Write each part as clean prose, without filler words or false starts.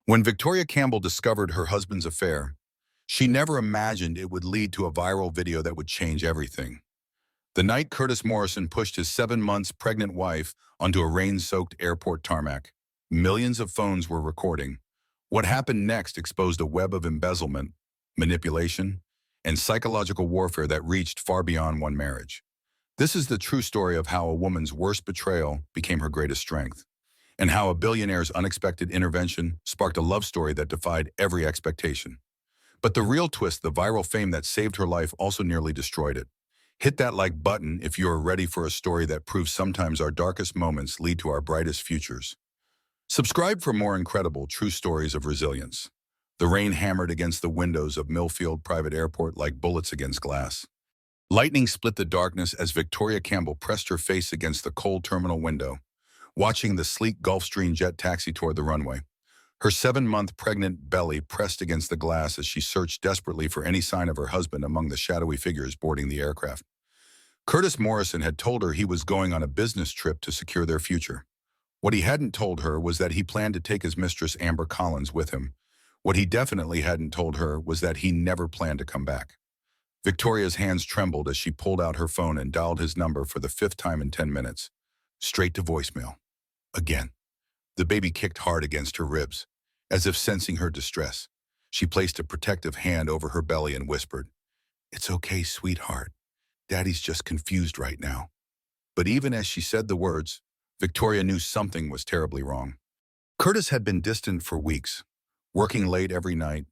When Victoria Campbell discovered her husband's affair, she never imagined it would lead to a viral video that would change everything. The night Curtis Morrison pushed his 7 months pregnant wife onto a rain-soaked airport tarmac, millions of phones were recording. What happened next exposed a web of embezzlement, manipulation, and psychological warfare that reached far beyond one marriage. This is the true story of how a woman's worst betrayal became her greatest strength, and how a billionaire's unexpected intervention sparked a love story that defied every expectation. But the real twist, the viral fame that saved her life, also nearly destroyed it. Hit that like button if you are ready for a story that proves sometimes our darkest moments lead to our brightest futures. Subscribe for more incredible, true stories of resilience. The rain hammered against the windows of Millfield Private Airport like bullets against glass. Lightning split the darkness as Victoria Campbell pressed her face against the cold terminal window, watching the sleek Gulfstream jet taxi toward the runway. Her 7-month pregnant belly pressed against the glass as she searched desperately for any sign of her husband among the shadowy figures boarding the aircraft. Curtis Morrison had told her he was going on a business trip to secure their future. What he hadn't told her was that he planned to take his mistress Amber Collins with him. What he definitely hadn't told her was that he never planned to come back. Victoria's hands trembled as she pulled out her phone and dialed his number for the 5th time in 10 minutes. Straight to voicemail. Again. The baby kicked hard against her ribs. As if sensing her distress, she placed a protective hand over her belly and whispered, "It's okay, sweetheart. Daddy's just confused right now." But even as she said the words, Victoria knew something was terribly wrong. Curtis had been distant for weeks, working late every night,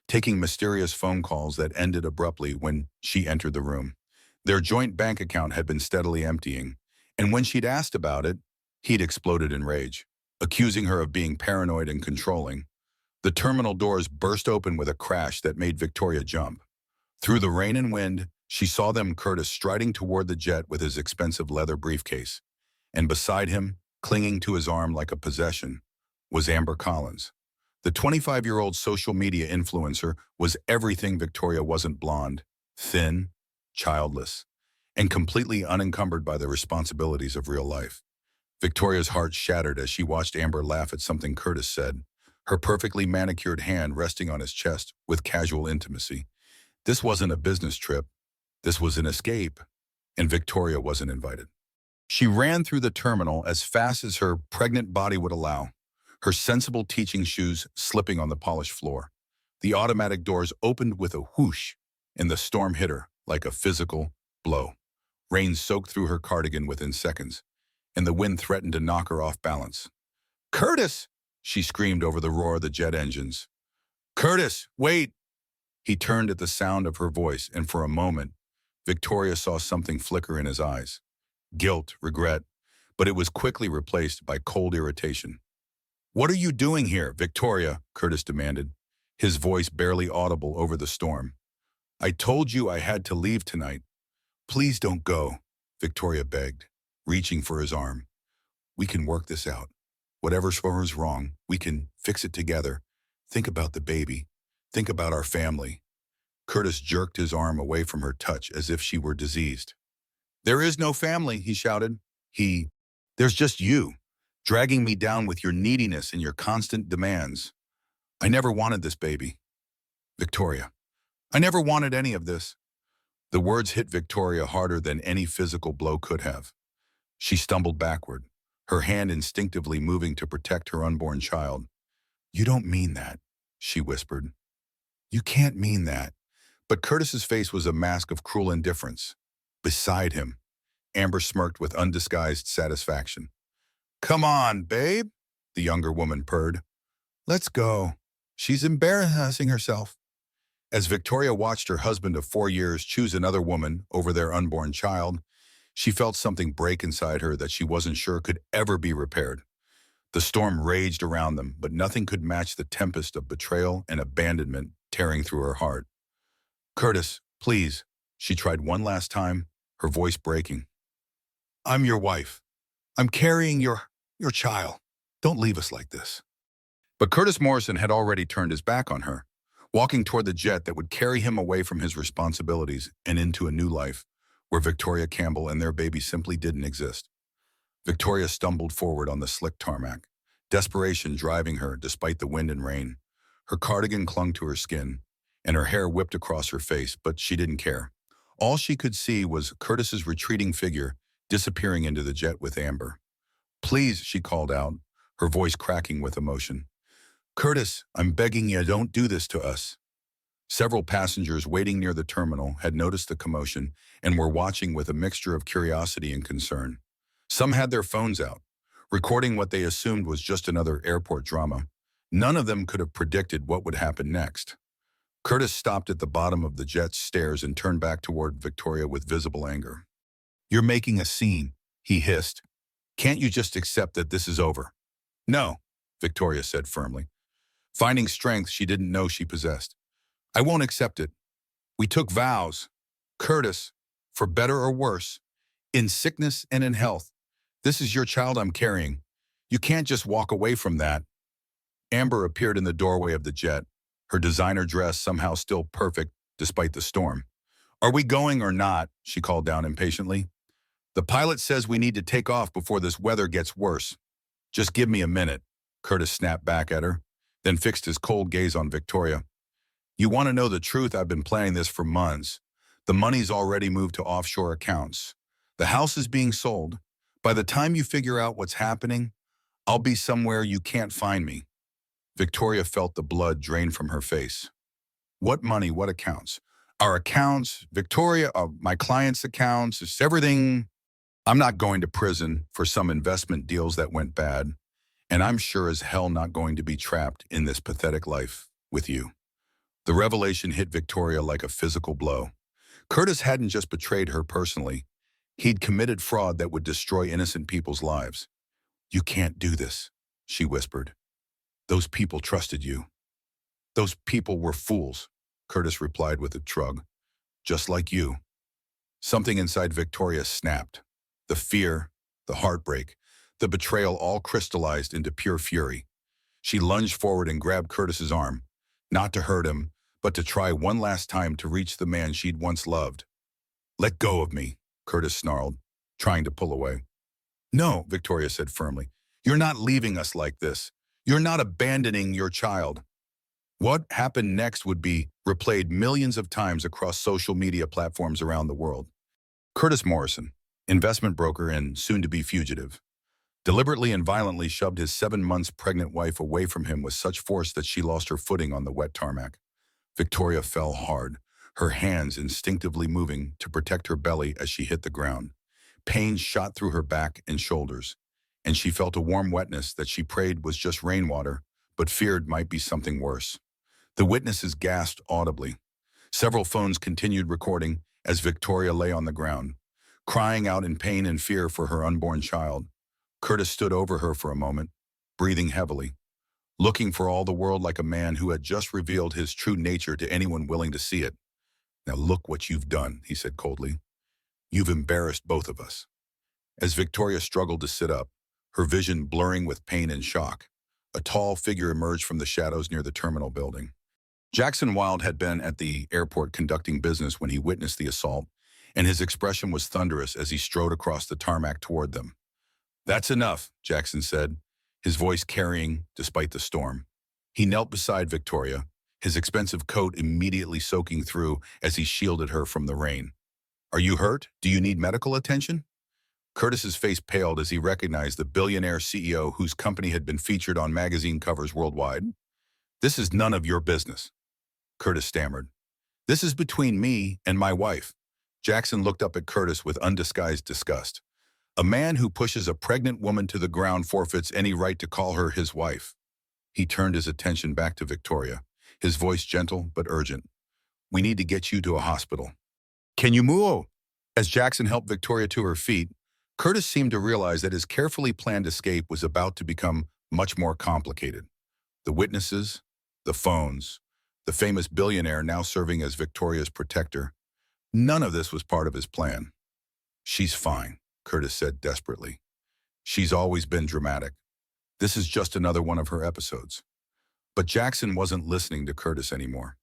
taking mysterious phone calls that ended abruptly when she entered the room. Their joint bank account had been steadily emptying, and when she'd asked about it, he'd exploded in rage, accusing her of being paranoid and controlling. The terminal doors burst open with a crash that made Victoria jump. Through the rain and wind, she saw them, Curtis striding toward the jet with his expensive leather briefcase. And beside him, clinging to his arm like a possession, was Amber Collins. The 25-year-old social media influencer was everything Victoria wasn't: blonde, thin, childless, and completely unencumbered by the responsibilities of real life. Victoria's heart shattered as she watched Amber laugh at something Curtis said, her perfectly manicured hand resting on his chest with casual intimacy. This wasn't a business trip. This was an escape, and Victoria wasn't invited. She ran through the terminal as fast as her pregnant body would allow, her sensible teaching shoes slipping on the polished floor. The automatic doors opened with a whoosh, and the storm hit her like a physical blow. Rain soaked through her cardigan within seconds, and the wind threatened to knock her off balance. "Curtis!" she screamed over the roar of the jet engines. "Curtis, wait!" He turned at the sound of her voice, and for a moment, Victoria saw something flicker in his eyes. Guilt, regret, but it was quickly replaced by cold irritation. "What are you doing here, Victoria?" Curtis demanded, his voice barely audible over the storm. "I told you I had to leave tonight." "Please don't go," Victoria begged, reaching for his arm. "We can work this out. Whatever's wrong, we can fix it together. Think about the baby. Think about our family." Curtis jerked his arm away from her touch as if she were diseased. "There is no family," he shouted. There's just you, dragging me down with your neediness and your constant demands. I never wanted this baby. Victoria, I never wanted any of this." The words hit Victoria harder than any physical blow could have. She stumbled backward, her hand instinctively moving to protect her unborn child. "You don't mean that," she whispered. "You can't mean that." But Curtis's face was a mask of cruel indifference. Beside him, Amber smirked with undisguised satisfaction. "Come on, babe," the younger woman purred. "Let's go. She's embarrassing herself." As Victoria watched her husband of 4 years choose another woman over their unborn child, she felt something break inside her that she wasn't sure could ever be repaired. The storm raged around them, but nothing could match the tempest of betrayal and abandonment tearing through her heart. "Curtis, please," she tried one last time, her voice breaking. "I'm your wife. I'm carrying your child. Don't leave us like this." But Curtis Morrison had already turned his back on her, walking toward the jet that would carry him away from his responsibilities and into a new life, where Victoria Campbell and their baby simply didn't exist. Victoria stumbled forward on the slick tarmac, desperation driving her despite the wind and rain. Her cardigan clung to her skin, and her hair whipped across her face, but she didn't care. All she could see was Curtis's retreating figure disappearing into the jet with Amber. "Please," she called out, her voice cracking with emotion. "Curtis, I'm begging you, don't do this to us." Several passengers waiting near the terminal had noticed the commotion and were watching with a mixture of curiosity and concern. Some had their phones out, recording what they assumed was just another airport drama. None of them could have predicted what would happen next. Curtis stopped at the bottom of the jet's stairs and turned back toward Victoria with visible anger. "You're making a scene," he hissed. "Can't you just accept that this is over?" "No," Victoria said firmly, finding strength she didn't know she possessed. "I won't accept it. We took vows. Curtis, for better or worse, in sickness and in health. This is your child I'm carrying. You can't just walk away from that." Amber appeared in the doorway of the jet, her designer dress somehow still perfect despite the storm. "Are we going or not?" she called down impatiently. "The pilot says we need to take off before this weather gets worse." "Just give me a minute," Curtis snapped back at her, then fixed his cold gaze on Victoria. "You want to know the truth? I've been planning this for months. The money's already moved to offshore accounts. The house is being sold. By the time you figure out what's happening, I'll be somewhere you can't find me." Victoria felt the blood drain from her face. "What money? What accounts?" "Our accounts, Victoria, my clients' accounts, it's everything." "I'm not going to prison for some investment deals that went bad, and I'm sure as hell not going to be trapped in this pathetic life with you." The revelation hit Victoria like a physical blow. Curtis hadn't just betrayed her personally. He'd committed fraud that would destroy innocent people's lives. "You can't do this," she whispered. "Those people trusted you." "Those people were fools," Curtis replied with a shrug. "Just like you." Something inside Victoria snapped. The fear, the heartbreak, the betrayal all crystallized into pure fury. She lunged forward and grabbed Curtis's arm, not to hurt him, but to try one last time to reach the man she'd once loved. "Let go of me," Curtis snarled, trying to pull away. "No," Victoria said firmly. "You're not leaving us like this. You're not abandoning your child." What happened next would be replayed millions of times across social media platforms around the world. Curtis Morrison, investment broker and soon-to-be fugitive, deliberately and violently shoved his 7 months pregnant wife away from him with such force that she lost her footing on the wet tarmac. Victoria fell hard, her hands instinctively moving to protect her belly as she hit the ground. Pain shot through her back and shoulders, and she felt a warm wetness that she prayed was just rainwater, but feared might be something worse. The witnesses gasped audibly. Several phones continued recording as Victoria lay on the ground, crying out in pain and fear for her unborn child. Curtis stood over her for a moment, breathing heavily, looking for all the world like a man who had just revealed his true nature to anyone willing to see it. "Now look what you've done," he said coldly. "You've embarrassed both of us." As Victoria struggled to sit up, her vision blurring with pain and shock, a tall figure emerged from the shadows near the terminal building. Jackson Wilde had been at the airport conducting business when he witnessed the assault, and his expression was thunderous as he strode across the tarmac toward them. "That's enough," Jackson said, his voice carrying despite the storm. He knelt beside Victoria, his expensive coat immediately soaking through as he shielded her from the rain. "Are you hurt? Do you need medical attention?" Curtis's face paled as he recognized the billionaire CEO whose company had been featured on magazine covers worldwide. "This is none of your business," Curtis stammered. "This is between me and my wife." Jackson looked up at Curtis with undisguised disgust. "A man who pushes a pregnant woman to the ground forfeits any right to call her his wife." He turned his attention back to Victoria, his voice gentle but urgent. "We need to get you to a hospital." "Can you move?" As Jackson helped Victoria to her feet, Curtis seemed to realize that his carefully planned escape was about to become much more complicated. The witnesses, the phones, the famous billionaire now serving as Victoria's protector. None of this was part of his plan. "She's fine," Curtis said desperately. "She's always been dramatic. This is just another one of her episodes." But Jackson wasn't listening to Curtis anymore.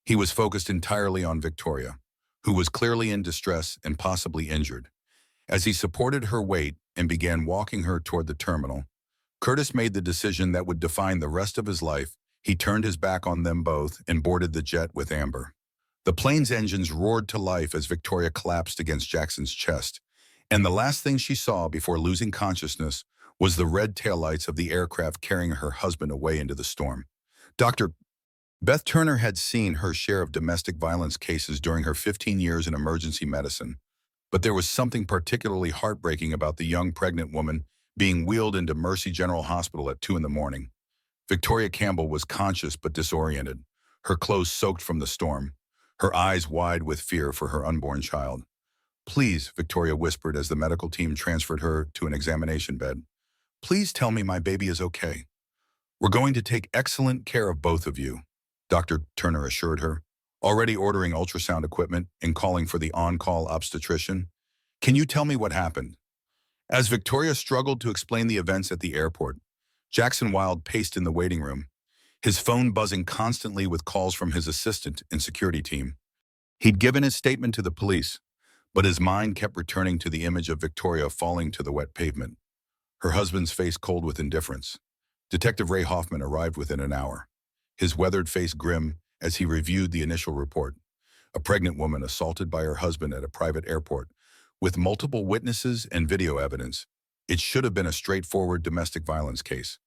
He was focused entirely on Victoria, who was clearly in distress and possibly injured. As he supported her weight and began walking her toward the terminal, Curtis made the decision that would define the rest of his life. He turned his back on them both and boarded the jet with Amber. The plane's engines roared to life as Victoria collapsed against Jackson's chest, and the last thing she saw before losing consciousness was the red taillights of the aircraft carrying her husband away into the storm. Dr. Beth Turner had seen her share of domestic violence cases during her 15 years in emergency medicine, but there was something particularly heartbreaking about the young pregnant woman being wheeled into Mercy General Hospital at 2 in the morning. Victoria Campbell was conscious but disoriented, her clothes soaked from the storm, her eyes wide with fear for her unborn child. "Please," Victoria whispered as the medical team transferred her to an examination bed. "Please tell me my baby is okay. We're going to take excellent care of both of you," Dr. Turner assured her, already ordering ultrasound equipment and calling for the on-call obstetrician. "Can you tell me what happened?" As Victoria struggled to explain the events at the airport, Jackson Wilde paced in the waiting room, his phone buzzing constantly with calls from his assistant and security team. He'd given his statement to the police, but his mind kept returning to the image of Victoria falling to the wet pavement, her husband's face cold with indifference. Detective Ray Hoffman arrived within an hour, his weathered face grim as he reviewed the initial report. A pregnant woman assaulted by her husband at a private airport, with multiple witnesses and video evidence. It should have been a straightforward domestic violence case,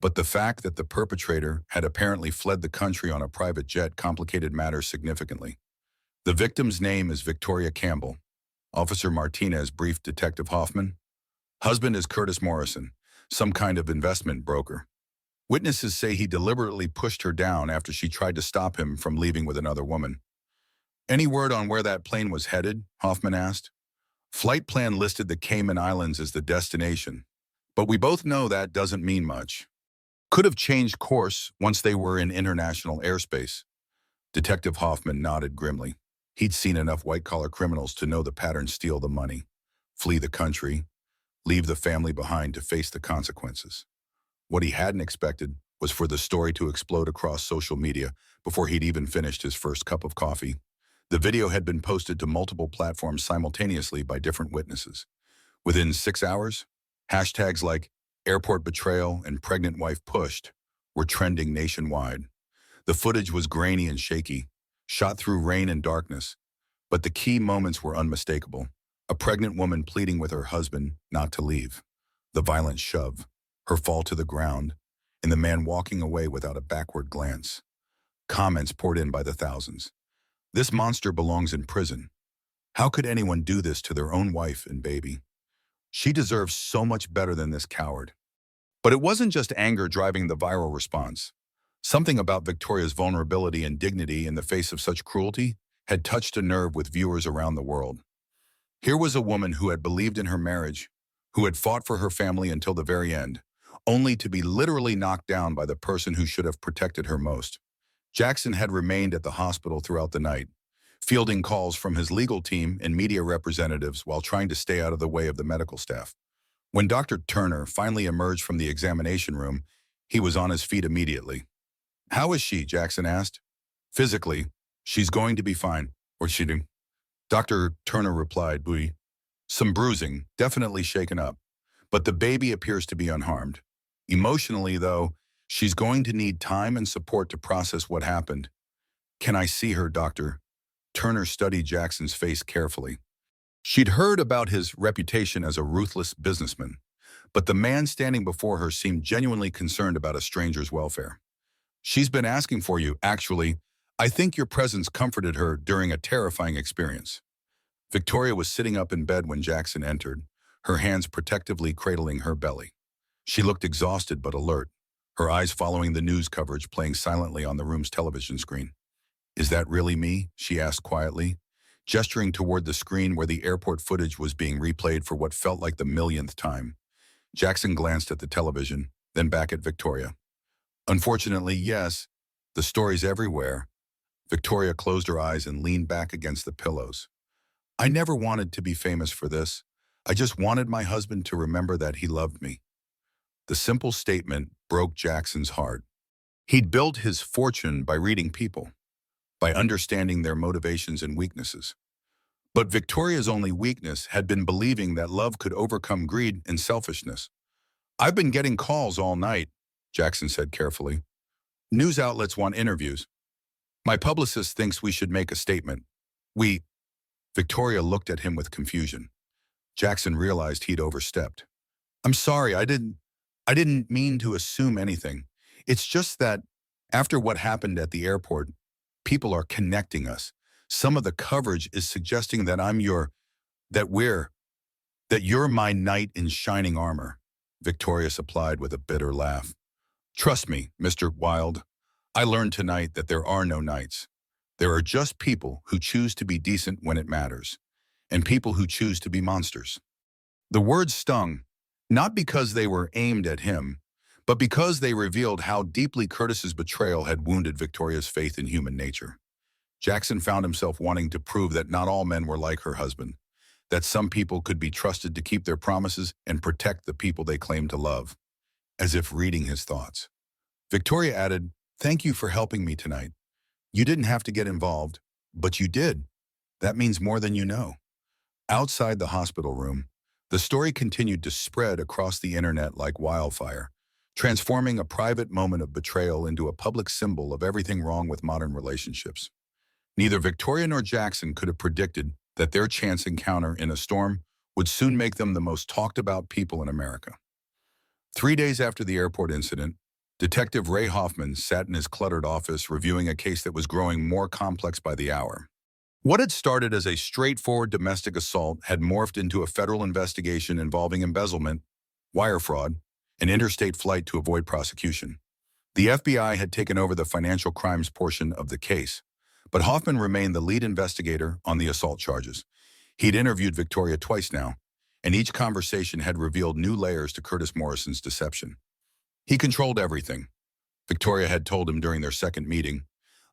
but the fact that the perpetrator had apparently fled the country on a private jet complicated matters significantly. The victim's name is Victoria Campbell. Officer Martinez briefed Detective Hoffman. Husband is Curtis Morrison, some kind of investment broker. Witnesses say he deliberately pushed her down after she tried to stop him from leaving with another woman. "Any word on where that plane was headed?" Hoffman asked. "Flight plan listed the Cayman Islands as the destination, but we both know that doesn't mean much. Could have changed course once they were in international airspace." Detective Hoffman nodded grimly. He'd seen enough white-collar criminals to know the pattern: steal the money, flee the country, leave the family behind to face the consequences. What he hadn't expected was for the story to explode across social media before he'd even finished his first cup of coffee. The video had been posted to multiple platforms simultaneously by different witnesses. Within 6 hours, hashtags like "Airport Betrayal" and "PregnantWife Pushed" were trending nationwide. The footage was grainy and shaky, shot through rain and darkness, but the key moments were unmistakable. A pregnant woman pleading with her husband not to leave, the violent shove, her fall to the ground, and the man walking away without a backward glance. Comments poured in by the thousands. "This monster belongs in prison. How could anyone do this to their own wife and baby? She deserves so much better than this coward." But it wasn't just anger driving the viral response. Something about Victoria's vulnerability and dignity in the face of such cruelty had touched a nerve with viewers around the world. Here was a woman who had believed in her marriage, who had fought for her family until the very end, only to be literally knocked down by the person who should have protected her most. Jackson had remained at the hospital throughout the night, fielding calls from his legal team and media representatives while trying to stay out of the way of the medical staff. When Dr. Turner finally emerged from the examination room, he was on his feet immediately. "How is she?" Jackson asked. "Physically, she's going to be fine." "Or she do?" Dr. Turner replied, "Oui. Some bruising, definitely shaken up. But the baby appears to be unharmed. Emotionally, though, she's going to need time and support to process what happened." "Can I see her, doctor?" Turner studied Jackson's face carefully. She'd heard about his reputation as a ruthless businessman, but the man standing before her seemed genuinely concerned about a stranger's welfare. "She's been asking for you, actually. I think your presence comforted her during a terrifying experience." Victoria was sitting up in bed when Jackson entered, her hands protectively cradling her belly. She looked exhausted but alert, her eyes following the news coverage playing silently on the room's television screen. "Is that really me?" she asked quietly, gesturing toward the screen where the airport footage was being replayed for what felt like the millionth time. Jackson glanced at the television, then back at Victoria. "Unfortunately, yes. The story's everywhere." Victoria closed her eyes and leaned back against the pillows. "I never wanted to be famous for this. I just wanted my husband to remember that he loved me." The simple statement broke Jackson's heart. He'd built his fortune by reading people, by understanding their motivations and weaknesses. But Victoria's only weakness had been believing that love could overcome greed and selfishness. I've been getting calls all night, Jackson said carefully. News outlets want interviews. My publicist thinks we should make a statement. We, Victoria looked at him with confusion. Jackson realized he'd overstepped. I'm sorry, I didn't mean to assume anything. It's just that after what happened at the airport, people are connecting us. Some of the coverage is suggesting that that we're, that you're my knight in shining armor, Victoria supplied with a bitter laugh. Trust me, Mr. Wilde, I learned tonight that there are no knights. There are just people who choose to be decent when it matters, and people who choose to be monsters. The words stung, not because they were aimed at him, but because they revealed how deeply Curtis's betrayal had wounded Victoria's faith in human nature. Jackson found himself wanting to prove that not all men were like her husband, that some people could be trusted to keep their promises and protect the people they claimed to love, as if reading his thoughts. Victoria added, "Thank you for helping me tonight. You didn't have to get involved, but you did. That means more than you know." Outside the hospital room, the story continued to spread across the internet like wildfire, transforming a private moment of betrayal into a public symbol of everything wrong with modern relationships. Neither Victoria nor Jackson could have predicted that their chance encounter in a storm would soon make them the most talked about people in America. 3 days after the airport incident, Detective Ray Hoffman sat in his cluttered office reviewing a case that was growing more complex by the hour. What had started as a straightforward domestic assault had morphed into a federal investigation involving embezzlement, wire fraud, and interstate flight to avoid prosecution. The FBI had taken over the financial crimes portion of the case, but Hoffman remained the lead investigator on the assault charges. He'd interviewed Victoria twice now, and each conversation had revealed new layers to Curtis Morrison's deception. He controlled everything. Victoria had told him during their second meeting,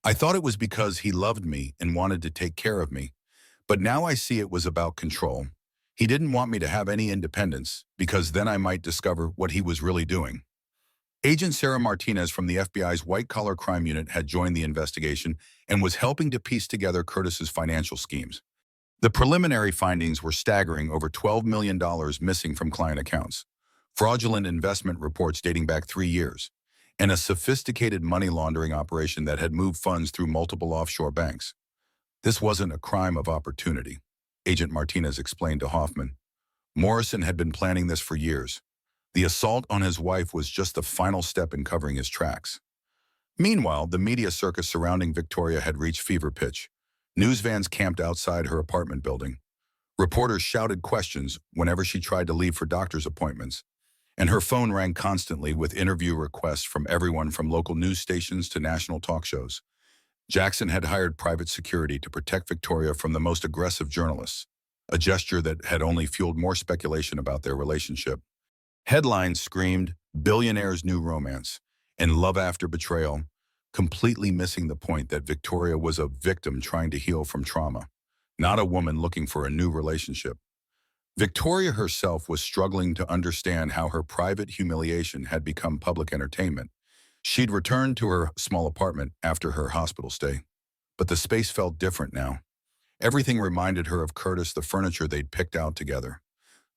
"I thought it was because he loved me and wanted to take care of me, but now I see it was about control. He didn't want me to have any independence because then I might discover what he was really doing." Agent Sarah Martinez from the FBI's white-collar crime unit had joined the investigation and was helping to piece together Curtis's financial schemes. The preliminary findings were staggering: over $12 million missing from client accounts, fraudulent investment reports dating back 3 years, and a sophisticated money laundering operation that had moved funds through multiple offshore banks. This wasn't a crime of opportunity, Agent Martinez explained to Hoffman. Morrison had been planning this for years. The assault on his wife was just the final step in covering his tracks. Meanwhile, the media circus surrounding Victoria had reached fever pitch. News vans camped outside her apartment building. Reporters shouted questions whenever she tried to leave for doctor's appointments, and her phone rang constantly with interview requests from everyone from local news stations to national talk shows. Jackson had hired private security to protect Victoria from the most aggressive journalists, a gesture that had only fueled more speculation about their relationship. Headlines screamed, "Billionaire's new romance," and "Love after betrayal," completely missing the point that Victoria was a victim trying to heal from trauma, not a woman looking for a new relationship. Victoria herself was struggling to understand how her private humiliation had become public entertainment. She'd returned to her small apartment after her hospital stay, but the space felt different now. Everything reminded her of Curtis, the furniture they'd picked out together,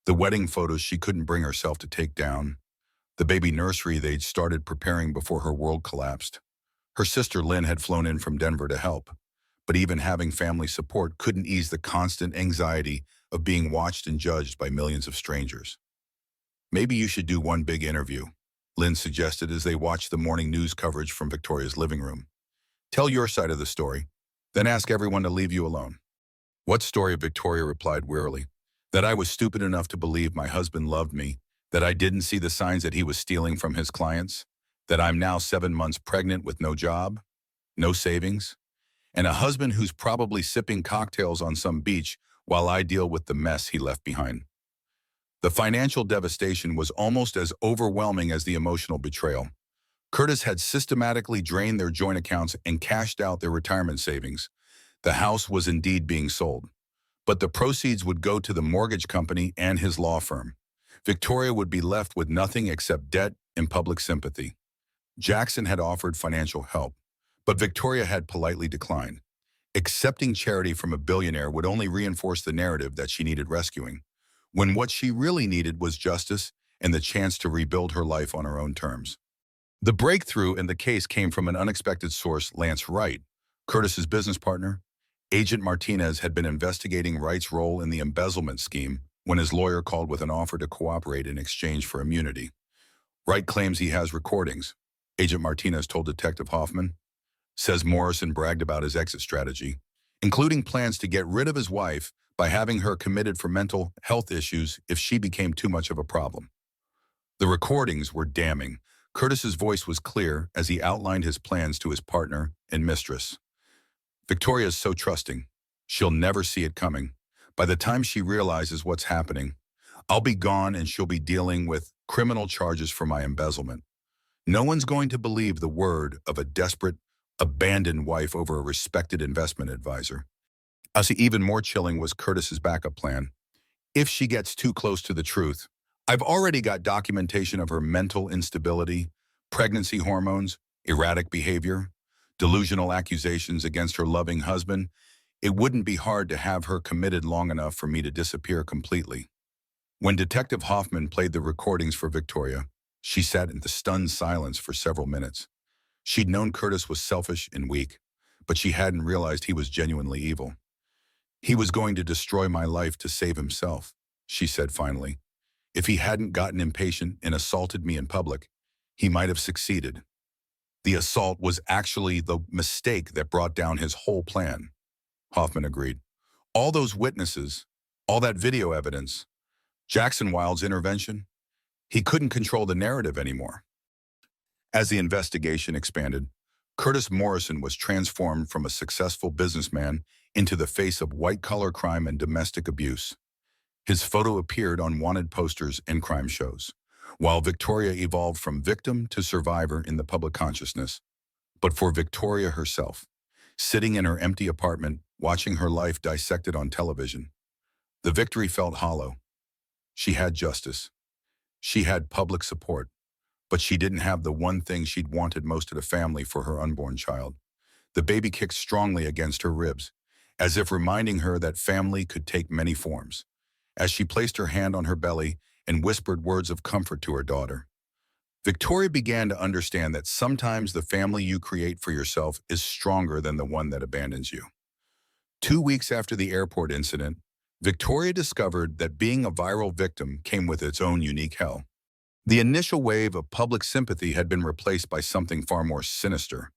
the wedding photos she couldn't bring herself to take down, the baby nursery they'd started preparing before her world collapsed. Her sister Lynn had flown in from Denver to help, but even having family support couldn't ease the constant anxiety of being watched and judged by millions of strangers. "Maybe you should do one big interview," Lynn suggested as they watched the morning news coverage from Victoria's living room. "Tell your side of the story, then ask everyone to leave you alone." "What story?" Victoria replied wearily. "That I was stupid enough to believe my husband loved me, that I didn't see the signs that he was stealing from his clients, that I'm now 7 months pregnant with no job, no savings, and a husband who's probably sipping cocktails on some beach while I deal with the mess he left behind." The financial devastation was almost as overwhelming as the emotional betrayal. Curtis had systematically drained their joint accounts and cashed out their retirement savings. The house was indeed being sold, but the proceeds would go to the mortgage company and his law firm. Victoria would be left with nothing except debt and public sympathy. Jackson had offered financial help, but Victoria had politely declined. Accepting charity from a billionaire would only reinforce the narrative that she needed rescuing, when what she really needed was justice and the chance to rebuild her life on her own terms. The breakthrough in the case came from an unexpected source, Lance Wright, Curtis's business partner. Agent Martinez had been investigating Wright's role in the embezzlement scheme when his lawyer called with an offer to cooperate in exchange for immunity. Wright claims he has recordings, Agent Martinez told Detective Hoffman. Says Morrison bragged about his exit strategy, including plans to get rid of his wife by having her committed for mental health issues if she became too much of a problem. The recordings were damning. Curtis's voice was clear as he outlined his plans to his partner and mistress. Victoria's so trusting. She'll never see it coming. By the time she realizes what's happening, I'll be gone and she'll be dealing with criminal charges for my embezzlement. No one's going to believe the word of a desperate, abandoned wife over a respected investment advisor. Even more chilling was Curtis's backup plan. If she gets too close to the truth, I've already got documentation of her mental instability, pregnancy hormones, erratic behavior, delusional accusations against her loving husband. It wouldn't be hard to have her committed long enough for me to disappear completely. When Detective Hoffman played the recordings for Victoria, she sat in the stunned silence for several minutes. She'd known Curtis was selfish and weak, but she hadn't realized he was genuinely evil. He was going to destroy my life to save himself, she said finally. If he hadn't gotten impatient and assaulted me in public, he might have succeeded. The assault was actually the mistake that brought down his whole plan, Hoffman agreed. All those witnesses, all that video evidence, Jackson Wilde's intervention, he couldn't control the narrative anymore. As the investigation expanded, Curtis Morrison was transformed from a successful businessman into the face of white-collar crime and domestic abuse. His photo appeared on wanted posters and crime shows, while Victoria evolved from victim to survivor in the public consciousness. But for Victoria herself, sitting in her empty apartment, watching her life dissected on television, the victory felt hollow. She had justice. She had public support, but she didn't have the one thing she'd wanted most of the family for her unborn child. The baby kicked strongly against her ribs, as if reminding her that family could take many forms. As she placed her hand on her belly and whispered words of comfort to her daughter, Victoria began to understand that sometimes the family you create for yourself is stronger than the one that abandons you. 2 weeks after the airport incident, Victoria discovered that being a viral victim came with its own unique hell. The initial wave of public sympathy had been replaced by something far more sinister.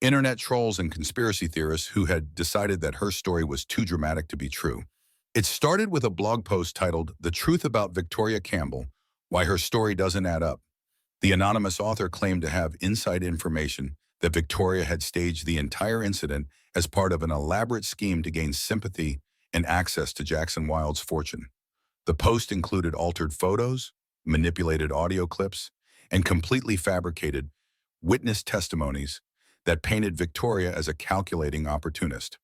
Internet trolls and conspiracy theorists who had decided that her story was too dramatic to be true. It started with a blog post titled "The Truth About Victoria Campbell, Why Her Story Doesn't Add Up." The anonymous author claimed to have inside information that Victoria had staged the entire incident as part of an elaborate scheme to gain sympathy and access to Jackson Wilde's fortune. The post included altered photos, manipulated audio clips, and completely fabricated witness testimonies that painted Victoria as a calculating opportunist.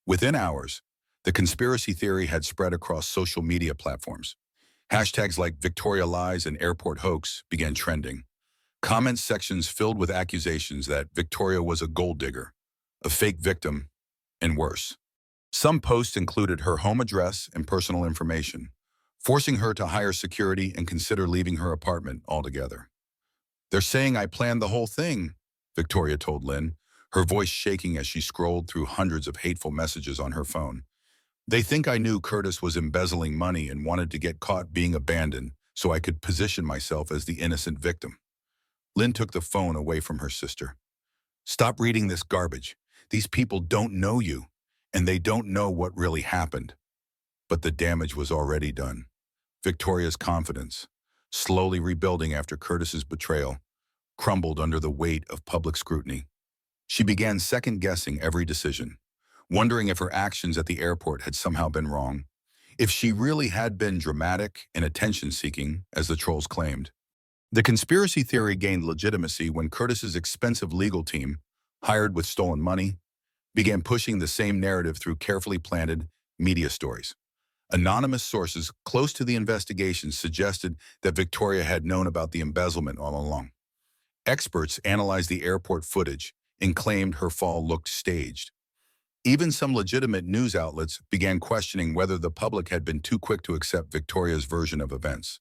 Within hours, the conspiracy theory had spread across social media platforms. Hashtags like Victoria Lies and Airport Hoax began trending. Comment sections filled with accusations that Victoria was a gold digger, a fake victim, and worse. Some posts included her home address and personal information, forcing her to hire security and consider leaving her apartment altogether. "They're saying I planned the whole thing," Victoria told Lynn, her voice shaking as she scrolled through hundreds of hateful messages on her phone. "They think I knew Curtis was embezzling money and wanted to get caught being abandoned so I could position myself as the innocent victim." Lynn took the phone away from her sister. "Stop reading this garbage. These people don't know you, and they don't know what really happened." But the damage was already done. Victoria's confidence, slowly rebuilding after Curtis's betrayal, crumbled under the weight of public scrutiny. She began second-guessing every decision, wondering if her actions at the airport had somehow been wrong, if she really had been dramatic and attention-seeking, as the trolls claimed. The conspiracy theory gained legitimacy when Curtis's expensive legal team, hired with stolen money, began pushing the same narrative through carefully planted media stories. Anonymous sources close to the investigation suggested that Victoria had known about the embezzlement all along. Experts analyzed the airport footage and claimed her fall looked staged. Even some legitimate news outlets began questioning whether the public had been too quick to accept Victoria's version of events.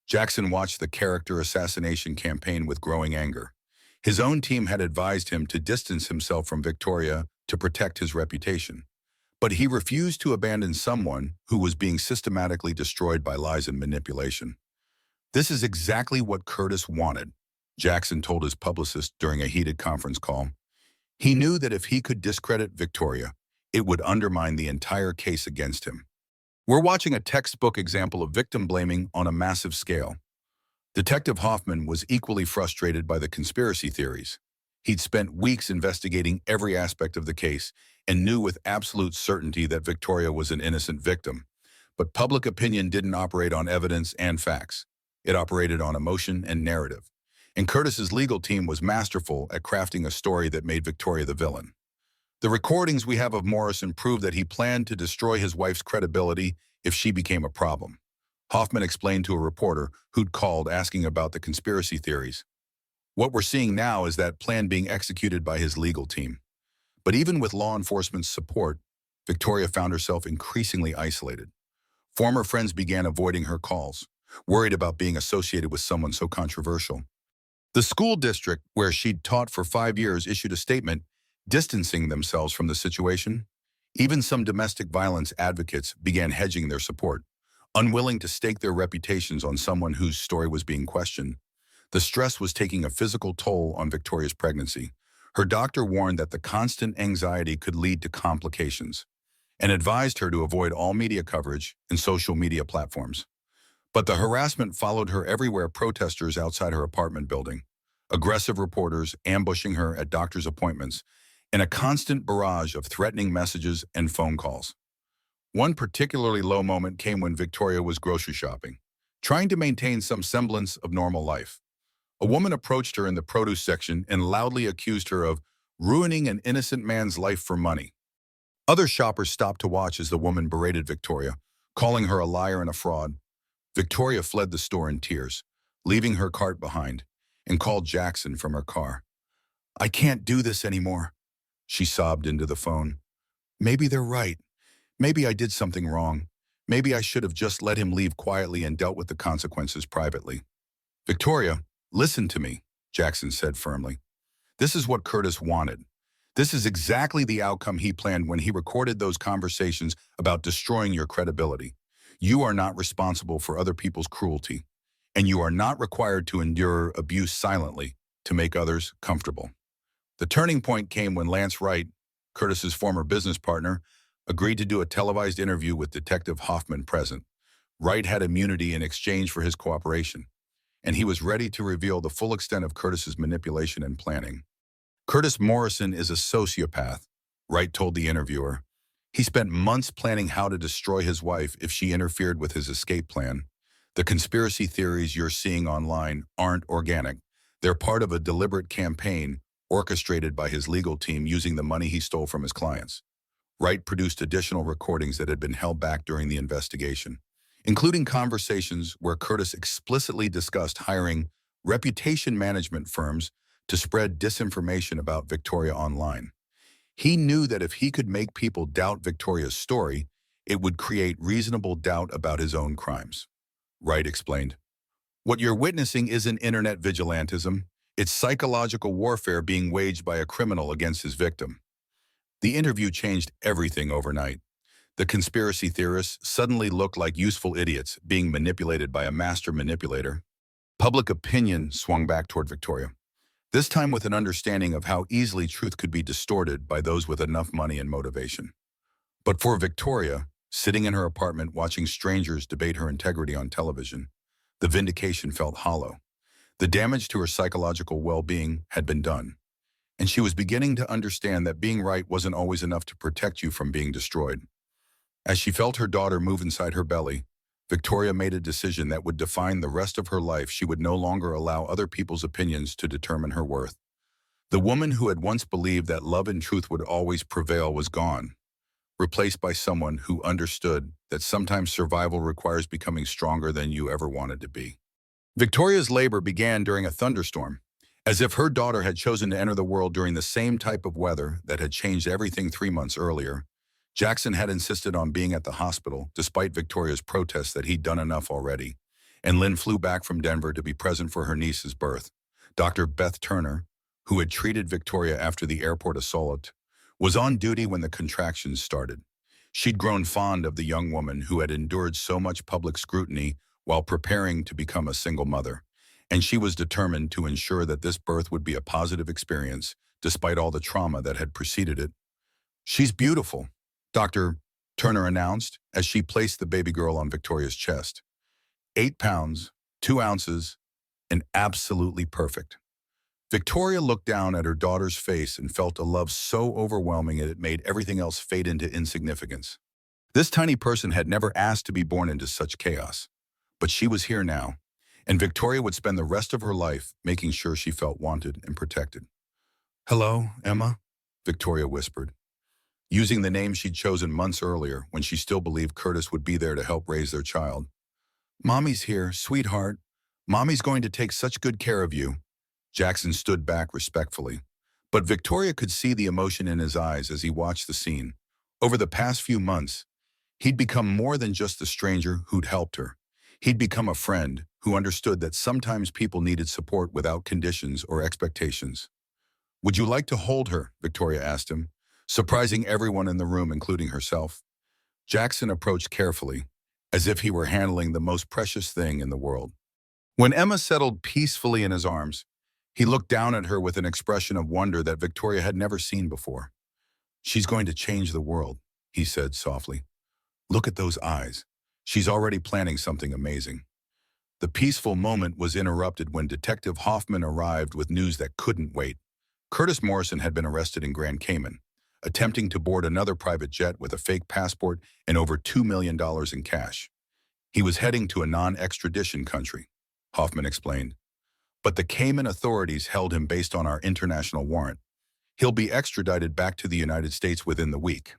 Jackson watched the character assassination campaign with growing anger. His own team had advised him to distance himself from Victoria to protect his reputation. But he refused to abandon someone who was being systematically destroyed by lies and manipulation. This is exactly what Curtis wanted, Jackson told his publicist during a heated conference call. He knew that if he could discredit Victoria, it would undermine the entire case against him. We're watching a textbook example of victim blaming on a massive scale. Detective Hoffman was equally frustrated by the conspiracy theories. He'd spent weeks investigating every aspect of the case and knew with absolute certainty that Victoria was an innocent victim. But public opinion didn't operate on evidence and facts. It operated on emotion and narrative. And Curtis's legal team was masterful at crafting a story that made Victoria the villain. The recordings we have of Morrison prove that he planned to destroy his wife's credibility if she became a problem. Hoffman explained to a reporter who'd called asking about the conspiracy theories. What we're seeing now is that plan being executed by his legal team. But even with law enforcement's support, Victoria found herself increasingly isolated. Former friends began avoiding her calls, worried about being associated with someone so controversial. The school district where she'd taught for 5 years issued a statement distancing themselves from the situation. Even some domestic violence advocates began hedging their support, unwilling to stake their reputations on someone whose story was being questioned. The stress was taking a physical toll on Victoria's pregnancy. Her doctor warned that the constant anxiety could lead to complications and advised her to avoid all media coverage and social media platforms. But the harassment followed her everywhere: protesters outside her apartment building, aggressive reporters ambushing her at doctor's appointments, and a constant barrage of threatening messages and phone calls. One particularly low moment came when Victoria was grocery shopping, trying to maintain some semblance of normal life. A woman approached her in the produce section and loudly accused her of ruining an innocent man's life for money. Other shoppers stopped to watch as the woman berated Victoria, calling her a liar and a fraud. Victoria fled the store in tears, leaving her cart behind, and called Jackson from her car. "I can't do this anymore," she sobbed into the phone. "Maybe they're right. Maybe I did something wrong. Maybe I should have just let him leave quietly and dealt with the consequences privately." "Victoria, listen to me," Jackson said firmly. "This is what Curtis wanted. This is exactly the outcome he planned when he recorded those conversations about destroying your credibility. You are not responsible for other people's cruelty, and you are not required to endure abuse silently to make others comfortable." The turning point came when Lance Wright, Curtis's former business partner, agreed to do a televised interview with Detective Hoffman present. Wright had immunity in exchange for his cooperation, and he was ready to reveal the full extent of Curtis's manipulation and planning. "Curtis Morrison is a sociopath," Wright told the interviewer. "He spent months planning how to destroy his wife if she interfered with his escape plan. The conspiracy theories you're seeing online aren't organic. They're part of a deliberate campaign orchestrated by his legal team using the money he stole from his clients." Wright produced additional recordings that had been held back during the investigation, including conversations where Curtis explicitly discussed hiring reputation management firms to spread disinformation about Victoria online. He knew that if he could make people doubt Victoria's story, it would create reasonable doubt about his own crimes. Wright explained, "What you're witnessing isn't internet vigilantism. It's psychological warfare being waged by a criminal against his victim." The interview changed everything overnight. The conspiracy theorists suddenly looked like useful idiots being manipulated by a master manipulator. Public opinion swung back toward Victoria, this time with an understanding of how easily truth could be distorted by those with enough money and motivation. But for Victoria, sitting in her apartment watching strangers debate her integrity on television, the vindication felt hollow. The damage to her psychological well-being had been done, and she was beginning to understand that being right wasn't always enough to protect you from being destroyed. As she felt her daughter move inside her belly, Victoria made a decision that would define the rest of her life. She would no longer allow other people's opinions to determine her worth. The woman who had once believed that love and truth would always prevail was gone, replaced by someone who understood that sometimes survival requires becoming stronger than you ever wanted to be. Victoria's labor began during a thunderstorm, as if her daughter had chosen to enter the world during the same type of weather that had changed everything 3 months earlier. Jackson had insisted on being at the hospital, despite Victoria's protests that he'd done enough already. and Lynn flew back from Denver to be present for her niece's birth. Dr. Beth Turner, who had treated Victoria after the airport assault, was on duty when the contractions started. She'd grown fond of the young woman who had endured so much public scrutiny while preparing to become a single mother, and she was determined to ensure that this birth would be a positive experience despite all the trauma that had preceded it. "She's beautiful," Dr. Turner announced as she placed the baby girl on Victoria's chest. 8 pounds, 2 ounces, and absolutely perfect. Victoria looked down at her daughter's face and felt a love so overwhelming that it made everything else fade into insignificance. This tiny person had never asked to be born into such chaos, but she was here now, and Victoria would spend the rest of her life making sure she felt wanted and protected. "Hello, Emma," Victoria whispered, using the name she'd chosen months earlier when she still believed Curtis would be there to help raise their child. "Mommy's here, sweetheart. Mommy's going to take such good care of you." Jackson stood back respectfully, but Victoria could see the emotion in his eyes as he watched the scene. Over the past few months, he'd become more than just the stranger who'd helped her. He'd become a friend who understood that sometimes people needed support without conditions or expectations. "Would you like to hold her?" Victoria asked him, surprising everyone in the room, including herself. Jackson approached carefully, as if he were handling the most precious thing in the world. When Emma settled peacefully in his arms, he looked down at her with an expression of wonder that Victoria had never seen before. "She's going to change the world," he said softly. "Look at those eyes. She's already planning something amazing." The peaceful moment was interrupted when Detective Hoffman arrived with news that couldn't wait. Curtis Morrison had been arrested in Grand Cayman, attempting to board another private jet with a fake passport and over $2 million in cash. He was heading to a non-extradition country, Hoffman explained. But the Cayman authorities held him based on our international warrant. He'll be extradited back to the United States within the week.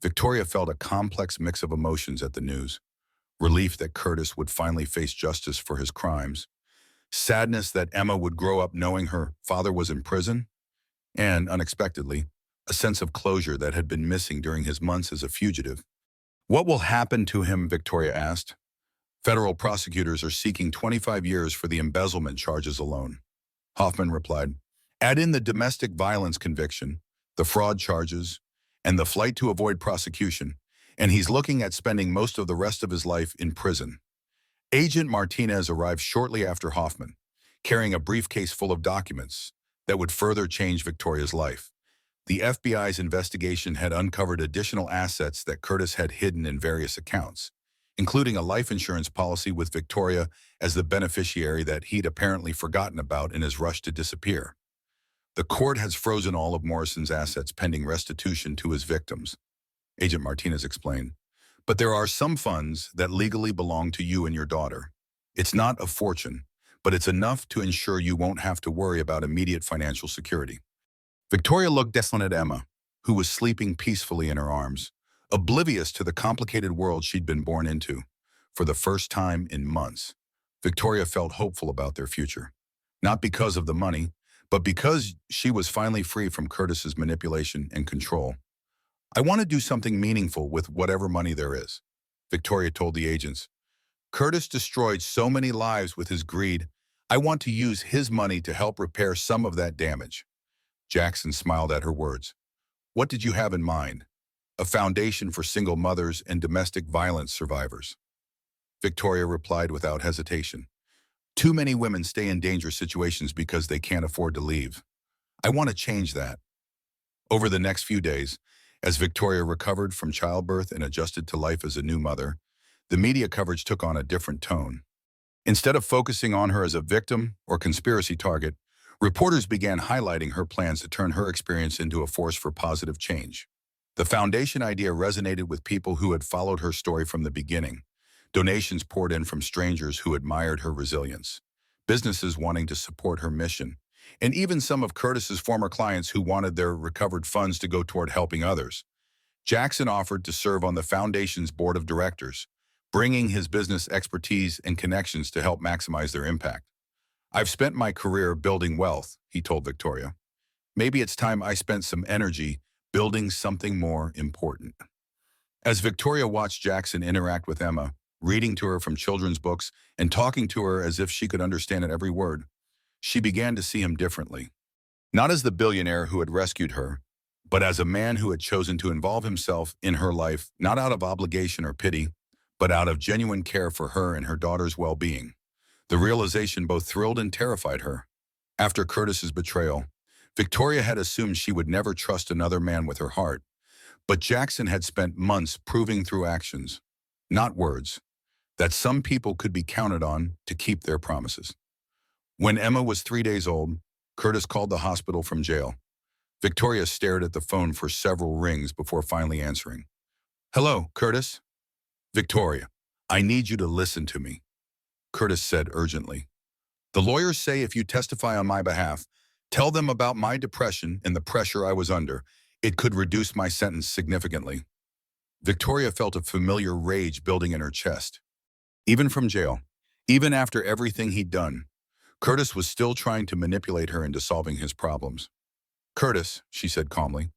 Victoria felt a complex mix of emotions at the news. Relief that Curtis would finally face justice for his crimes, sadness that Emma would grow up knowing her father was in prison, and, unexpectedly, a sense of closure that had been missing during his months as a fugitive. "What will happen to him?" Victoria asked. "Federal prosecutors are seeking 25 years for the embezzlement charges alone," Hoffman replied. "Add in the domestic violence conviction, the fraud charges, and the flight to avoid prosecution, and he's looking at spending most of the rest of his life in prison." Agent Martinez arrived shortly after Hoffman, carrying a briefcase full of documents that would further change Victoria's life. The FBI's investigation had uncovered additional assets that Curtis had hidden in various accounts, including a life insurance policy with Victoria as the beneficiary that he'd apparently forgotten about in his rush to disappear. "The court has frozen all of Morrison's assets pending restitution to his victims," Agent Martinez explained. "But there are some funds that legally belong to you and your daughter. It's not a fortune, but it's enough to ensure you won't have to worry about immediate financial security." Victoria looked down at Emma, who was sleeping peacefully in her arms, oblivious to the complicated world she'd been born into. For the first time in months, Victoria felt hopeful about their future. Not because of the money, but because she was finally free from Curtis's manipulation and control. "I want to do something meaningful with whatever money there is," Victoria told the agents. "Curtis destroyed so many lives with his greed. I want to use his money to help repair some of that damage." Jackson smiled at her words. "What did you have in mind?" "A foundation for single mothers and domestic violence survivors," Victoria replied without hesitation. "Too many women stay in dangerous situations because they can't afford to leave. I want to change that." Over the next few days, as Victoria recovered from childbirth and adjusted to life as a new mother, the media coverage took on a different tone. Instead of focusing on her as a victim or conspiracy target, reporters began highlighting her plans to turn her experience into a force for positive change. The foundation idea resonated with people who had followed her story from the beginning. Donations poured in from strangers who admired her resilience, businesses wanting to support her mission, and even some of Curtis's former clients who wanted their recovered funds to go toward helping others. Jackson offered to serve on the foundation's board of directors, bringing his business expertise and connections to help maximize their impact. "I've spent my career building wealth," he told Victoria. "Maybe it's time I spent some energy building something more important." As Victoria watched Jackson interact with Emma, reading to her from children's books and talking to her as if she could understand it every word. She began to see him differently. Not as the billionaire who had rescued her, but as a man who had chosen to involve himself in her life, not out of obligation or pity, but out of genuine care for her and her daughter's well-being. The realization both thrilled and terrified her. After Curtis's betrayal, Victoria had assumed she would never trust another man with her heart, but Jackson had spent months proving through actions, not words, that some people could be counted on to keep their promises. When Emma was 3 days old, Curtis called the hospital from jail. Victoria stared at the phone for several rings before finally answering. "Hello, Curtis?" "Victoria, I need you to listen to me," Curtis said urgently. "The lawyers say if you testify on my behalf, tell them about my depression and the pressure I was under, it could reduce my sentence significantly." Victoria felt a familiar rage building in her chest. Even from jail, even after everything he'd done, Curtis was still trying to manipulate her into solving his problems. "Curtis," she said calmly,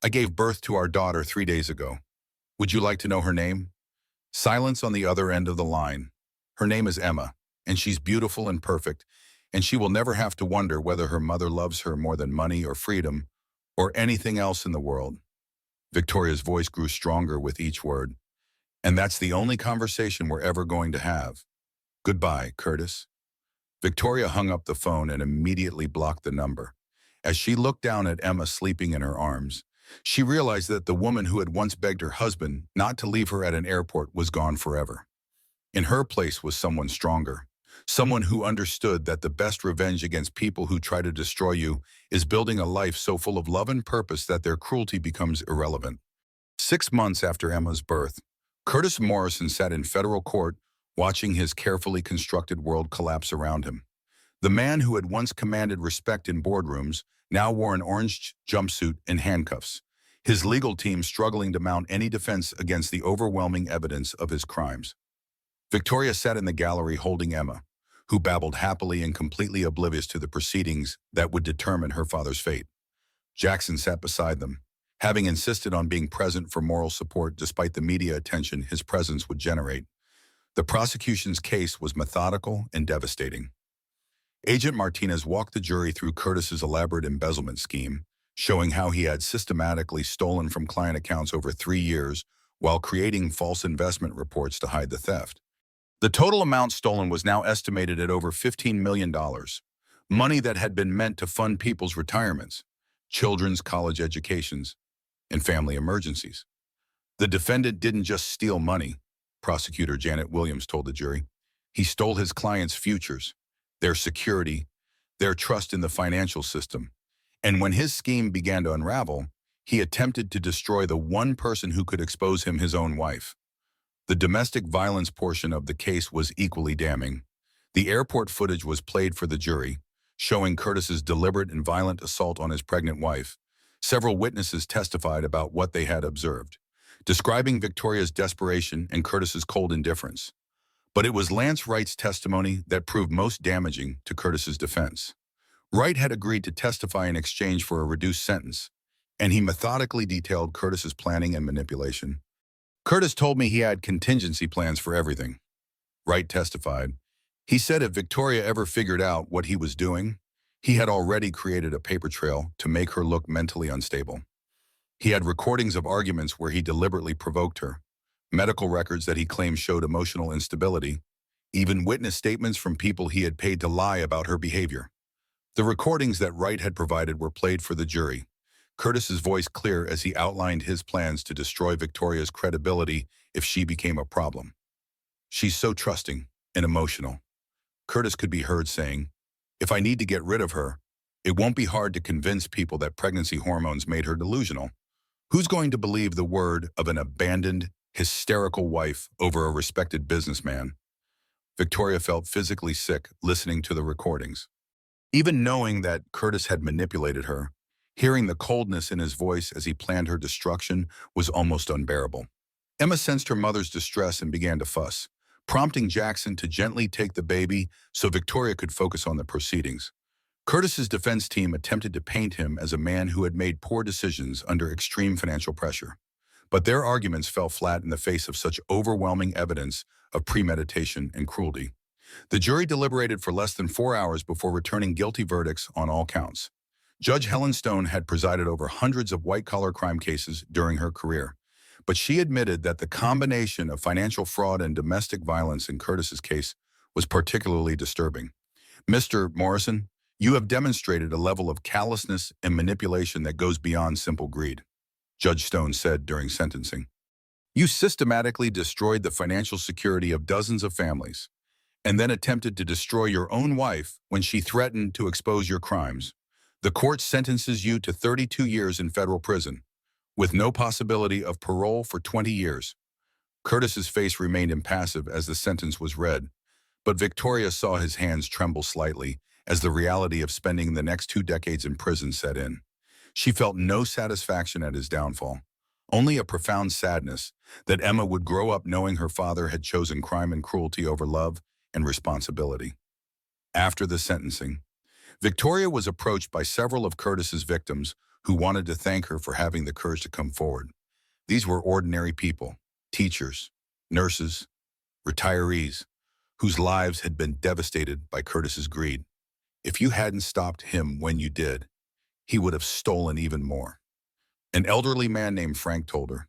"I gave birth to our daughter 3 days ago. Would you like to know her name?" Silence on the other end of the line. "Her name is Emma, and she's beautiful and perfect, and she will never have to wonder whether her mother loves her more than money or freedom or anything else in the world." Victoria's voice grew stronger with each word. "And that's the only conversation we're ever going to have. Goodbye, Curtis." Victoria hung up the phone and immediately blocked the number. As she looked down at Emma sleeping in her arms, she realized that the woman who had once begged her husband not to leave her at an airport was gone forever. In her place was someone stronger, someone who understood that the best revenge against people who try to destroy you is building a life so full of love and purpose that their cruelty becomes irrelevant. 6 months after Emma's birth, Curtis Morrison sat in federal court watching his carefully constructed world collapse around him. The man who had once commanded respect in boardrooms now wore an orange jumpsuit and handcuffs, his legal team struggling to mount any defense against the overwhelming evidence of his crimes. Victoria sat in the gallery holding Emma, who babbled happily and completely oblivious to the proceedings that would determine her father's fate. Jackson sat beside them, having insisted on being present for moral support despite the media attention his presence would generate. The prosecution's case was methodical and devastating. Agent Martinez walked the jury through Curtis's elaborate embezzlement scheme, showing how he had systematically stolen from client accounts over 3 years while creating false investment reports to hide the theft. The total amount stolen was now estimated at over $15 million, money that had been meant to fund people's retirements, children's college educations, and family emergencies. The defendant didn't just steal money, Prosecutor Janet Williams told the jury. He stole his clients' futures, their security, their trust in the financial system. And when his scheme began to unravel, he attempted to destroy the one person who could expose him, his own wife. The domestic violence portion of the case was equally damning. The airport footage was played for the jury, showing Curtis's deliberate and violent assault on his pregnant wife. Several witnesses testified about what they had observed, describing Victoria's desperation and Curtis's cold indifference. But it was Lance Wright's testimony that proved most damaging to Curtis's defense. Wright had agreed to testify in exchange for a reduced sentence, and he methodically detailed Curtis's planning and manipulation. "Curtis told me he had contingency plans for everything," Wright testified. "He said if Victoria ever figured out what he was doing, he had already created a paper trail to make her look mentally unstable. He had recordings of arguments where he deliberately provoked her, medical records that he claimed showed emotional instability, even witness statements from people he had paid to lie about her behavior." The recordings that Wright had provided were played for the jury, Curtis's voice clear as he outlined his plans to destroy Victoria's credibility if she became a problem. "She's so trusting and emotional," Curtis could be heard saying. "If I need to get rid of her, it won't be hard to convince people that pregnancy hormones made her delusional. Who's going to believe the word of an abandoned, hysterical wife over a respected businessman?" Victoria felt physically sick listening to the recordings. Even knowing that Curtis had manipulated her, hearing the coldness in his voice as he planned her destruction was almost unbearable. Emma sensed her mother's distress and began to fuss, prompting Jackson to gently take the baby so Victoria could focus on the proceedings. Curtis's defense team attempted to paint him as a man who had made poor decisions under extreme financial pressure. But their arguments fell flat in the face of such overwhelming evidence of premeditation and cruelty. The jury deliberated for less than 4 hours before returning guilty verdicts on all counts. Judge Helen Stone had presided over hundreds of white-collar crime cases during her career, but she admitted that the combination of financial fraud and domestic violence in Curtis's case was particularly disturbing. Mr. Morrison, you have demonstrated a level of callousness and manipulation that goes beyond simple greed, Judge Stone said during sentencing. You systematically destroyed the financial security of dozens of families, and then attempted to destroy your own wife when she threatened to expose your crimes. The court sentences you to 32 years in federal prison, with no possibility of parole for 20 years. Curtis's face remained impassive as the sentence was read, but Victoria saw his hands tremble slightly as the reality of spending the next 2 decades in prison set in. She felt no satisfaction at his downfall, only a profound sadness that Emma would grow up knowing her father had chosen crime and cruelty over love and responsibility. After the sentencing, Victoria was approached by several of Curtis's victims who wanted to thank her for having the courage to come forward. These were ordinary people, teachers, nurses, retirees, whose lives had been devastated by Curtis's greed. If you hadn't stopped him when you did, he would have stolen even more. An elderly man named Frank told her,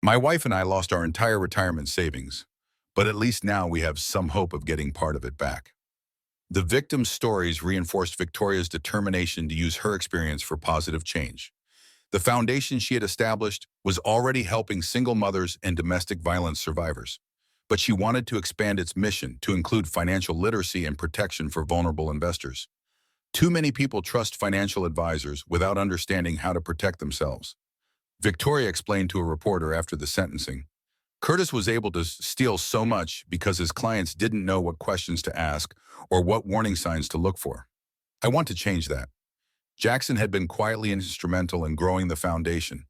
"My wife and I lost our entire retirement savings, but at least now we have some hope of getting part of it back." The victims' stories reinforced Victoria's determination to use her experience for positive change. The foundation she had established was already helping single mothers and domestic violence survivors, but she wanted to expand its mission to include financial literacy and protection for vulnerable investors. Too many people trust financial advisors without understanding how to protect themselves. Victoria explained to a reporter after the sentencing, Curtis was able to steal so much because his clients didn't know what questions to ask or what warning signs to look for. I want to change that. Jackson had been quietly instrumental in growing the foundation,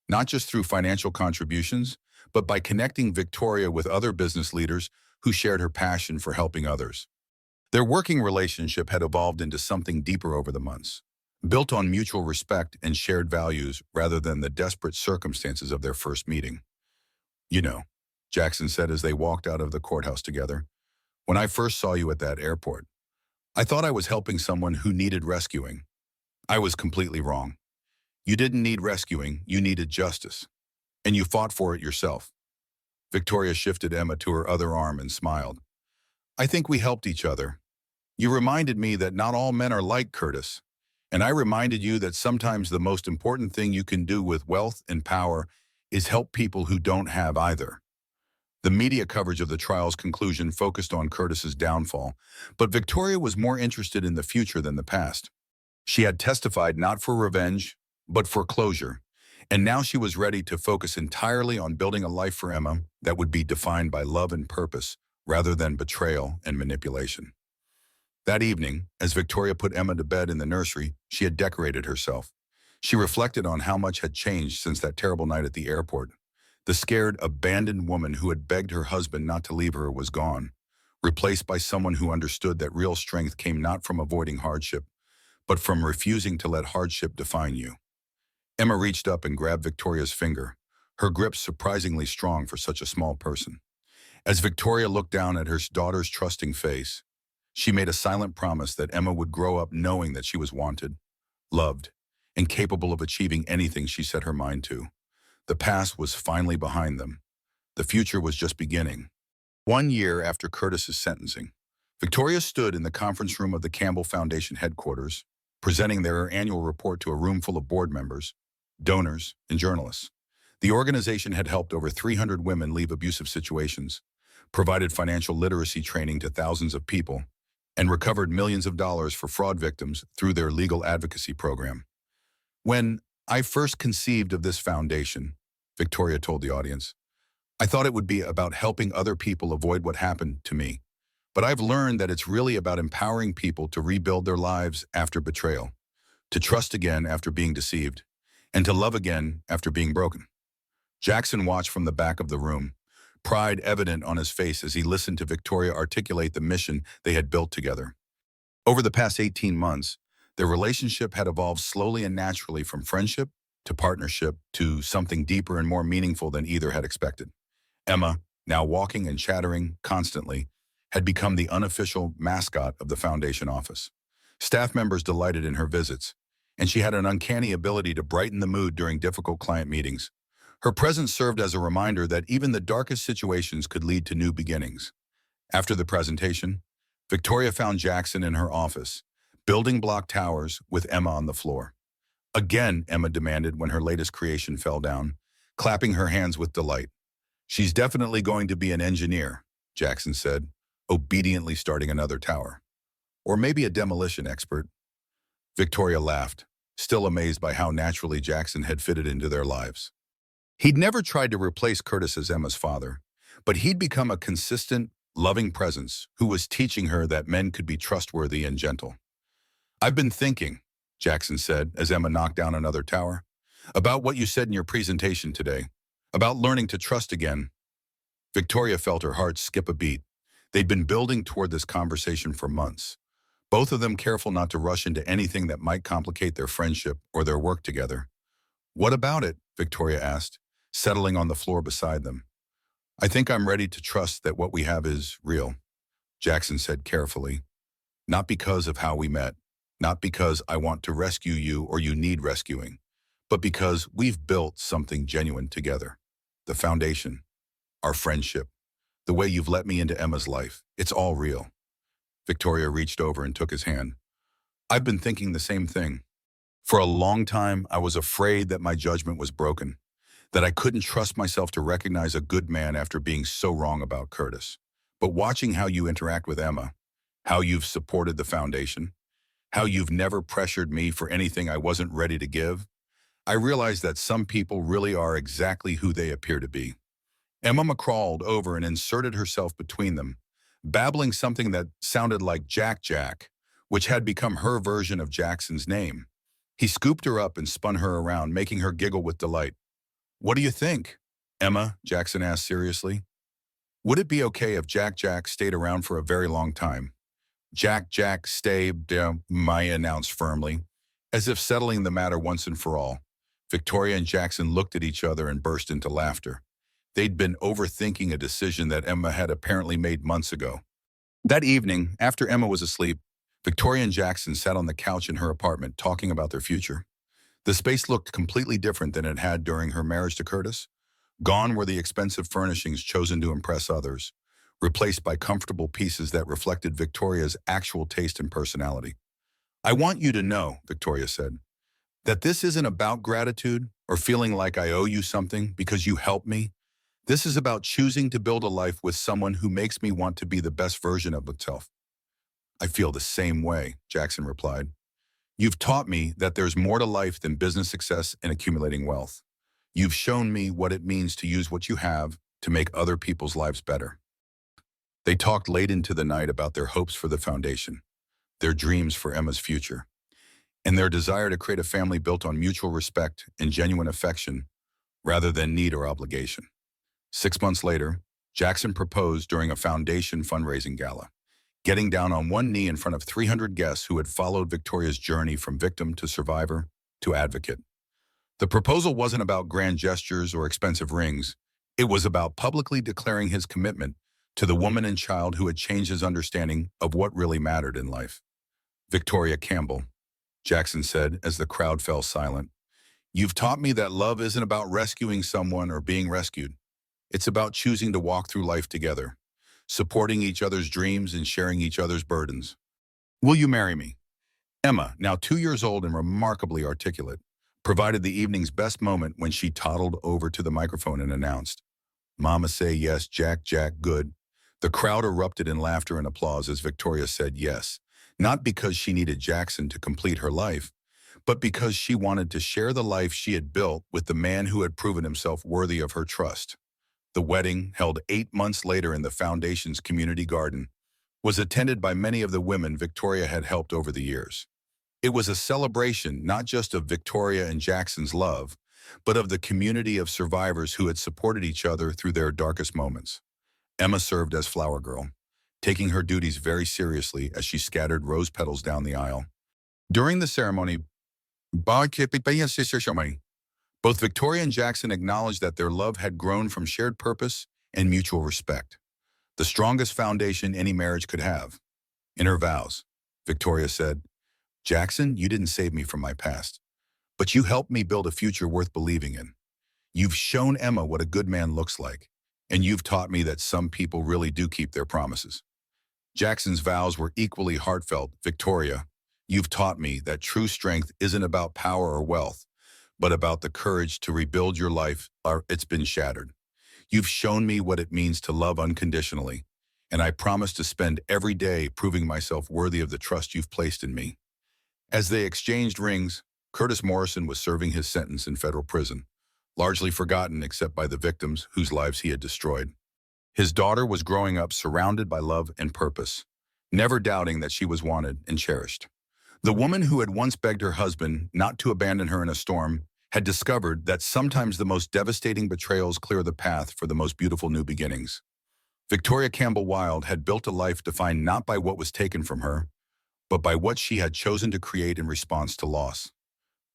not just through financial contributions, but by connecting Victoria with other business leaders who shared her passion for helping others. Their working relationship had evolved into something deeper over the months, built on mutual respect and shared values rather than the desperate circumstances of their first meeting. "You know," Jackson said as they walked out of the courthouse together, "when I first saw you at that airport, I thought I was helping someone who needed rescuing. I was completely wrong. You didn't need rescuing, you needed justice. And you fought for it yourself." Victoria shifted Emma to her other arm and smiled. "I think we helped each other. You reminded me that not all men are like Curtis, and I reminded you that sometimes the most important thing you can do with wealth and power is help people who don't have either." The media coverage of the trial's conclusion focused on Curtis's downfall, but Victoria was more interested in the future than the past. She had testified not for revenge, but for closure, and now she was ready to focus entirely on building a life for Emma that would be defined by love and purpose rather than betrayal and manipulation. That evening, as Victoria put Emma to bed in the nursery, she had decorated herself. She reflected on how much had changed since that terrible night at the airport. The scared, abandoned woman who had begged her husband not to leave her was gone, replaced by someone who understood that real strength came not from avoiding hardship, but from refusing to let hardship define you. Emma reached up and grabbed Victoria's finger, her grip surprisingly strong for such a small person. As Victoria looked down at her daughter's trusting face, she made a silent promise that Emma would grow up knowing that she was wanted, loved, and capable of achieving anything she set her mind to. The past was finally behind them. The future was just beginning. 1 year after Curtis's sentencing, Victoria stood in the conference room of the Campbell Foundation headquarters, presenting their annual report to a room full of board members, donors, and journalists. The organization had helped over 300 women leave abusive situations, provided financial literacy training to thousands of people, and recovered millions of dollars for fraud victims through their legal advocacy program. "When I first conceived of this foundation," Victoria told the audience, "I thought it would be about helping other people avoid what happened to me. But I've learned that it's really about empowering people to rebuild their lives after betrayal, to trust again after being deceived, and to love again after being broken." Jackson watched from the back of the room, pride evident on his face as he listened to Victoria articulate the mission they had built together. Over the past 18 months, their relationship had evolved slowly and naturally from friendship to partnership to something deeper and more meaningful than either had expected. Emma, now walking and chattering constantly, had become the unofficial mascot of the foundation office. Staff members delighted in her visits, and she had an uncanny ability to brighten the mood during difficult client meetings. Her presence served as a reminder that even the darkest situations could lead to new beginnings. After the presentation, Victoria found Jackson in her office, building block towers with Emma on the floor. Again, Emma demanded when her latest creation fell down, clapping her hands with delight. She's definitely going to be an engineer, Jackson said, obediently starting another tower. Or maybe a demolition expert. Victoria laughed, still amazed by how naturally Jackson had fitted into their lives. He'd never tried to replace Curtis as Emma's father, but he'd become a consistent, loving presence who was teaching her that men could be trustworthy and gentle. "I've been thinking," Jackson said as Emma knocked down another tower, "about what you said in your presentation today, about learning to trust again." Victoria felt her heart skip a beat. They'd been building toward this conversation for months, both of them careful not to rush into anything that might complicate their friendship or their work together. "What about it?" Victoria asked, settling on the floor beside them. "I think I'm ready to trust that what we have is real," Jackson said carefully. "Not because of how we met, not because I want to rescue you or you need rescuing, but because we've built something genuine together. The foundation, our friendship, the way you've let me into Emma's life, it's all real." Victoria reached over and took his hand. "I've been thinking the same thing. For a long time, I was afraid that my judgment was broken, that I couldn't trust myself to recognize a good man after being so wrong about Curtis. But watching how you interact with Emma, how you've supported the foundation, how you've never pressured me for anything I wasn't ready to give, I realized that some people really are exactly who they appear to be." Emma crawled over and inserted herself between them, babbling something that sounded like Jack Jack, which had become her version of Jackson's name. He scooped her up and spun her around, making her giggle with delight. "What do you think, Emma?" Jackson asked seriously. "Would it be okay if Jack Jack stayed around for a very long time?" "Jack Jack stayed," Maya announced firmly, as if settling the matter once and for all. Victoria and Jackson looked at each other and burst into laughter. They'd been overthinking a decision that Emma had apparently made months ago. That evening, after Emma was asleep, Victoria and Jackson sat on the couch in her apartment talking about their future. The space looked completely different than it had during her marriage to Curtis. Gone were the expensive furnishings chosen to impress others, replaced by comfortable pieces that reflected Victoria's actual taste and personality. "I want you to know," Victoria said, "that this isn't about gratitude or feeling like I owe you something because you helped me. This is about choosing to build a life with someone who makes me want to be the best version of myself." "I feel the same way," Jackson replied. "You've taught me that there's more to life than business success and accumulating wealth. You've shown me what it means to use what you have to make other people's lives better." They talked late into the night about their hopes for the foundation, their dreams for Emma's future, and their desire to create a family built on mutual respect and genuine affection rather than need or obligation. 6 months later, Jackson proposed during a foundation fundraising gala, getting down on one knee in front of 300 guests who had followed Victoria's journey from victim to survivor to advocate. The proposal wasn't about grand gestures or expensive rings. It was about publicly declaring his commitment to the woman and child who had changed his understanding of what really mattered in life. "Victoria Campbell," Jackson said as the crowd fell silent, "you've taught me that love isn't about rescuing someone or being rescued. It's about choosing to walk through life together, supporting each other's dreams and sharing each other's burdens. Will you marry me?" Emma, now 2 years old and remarkably articulate, provided the evening's best moment when she toddled over to the microphone and announced, "Mama say yes, Jack Jack, good." The crowd erupted in laughter and applause as Victoria said yes, not because she needed Jackson to complete her life, but because she wanted to share the life she had built with the man who had proven himself worthy of her trust. The wedding, held 8 months later in the foundation's community garden, was attended by many of the women Victoria had helped over the years. It was a celebration not just of Victoria and Jackson's love, but of the community of survivors who had supported each other through their darkest moments. Emma served as flower girl, taking her duties very seriously as she scattered rose petals down the aisle. During the ceremony, both Victoria and Jackson acknowledged that their love had grown from shared purpose and mutual respect. The strongest foundation any marriage could have. In her vows, Victoria said, "Jackson, you didn't save me from my past, but you helped me build a future worth believing in. You've shown Emma what a good man looks like, and you've taught me that some people really do keep their promises." Jackson's vows were equally heartfelt. "Victoria, you've taught me that true strength isn't about power or wealth, but about the courage to rebuild your life or it's been shattered. You've shown me what it means to love unconditionally, and I promise to spend every day proving myself worthy of the trust you've placed in me." As they exchanged rings, Curtis Morrison was serving his sentence in federal prison, largely forgotten except by the victims whose lives he had destroyed. His daughter was growing up surrounded by love and purpose, never doubting that she was wanted and cherished. The woman who had once begged her husband not to abandon her in a storm had discovered that sometimes the most devastating betrayals clear the path for the most beautiful new beginnings. Victoria Campbell Wilde had built a life defined not by what was taken from her, but by what she had chosen to create in response to loss.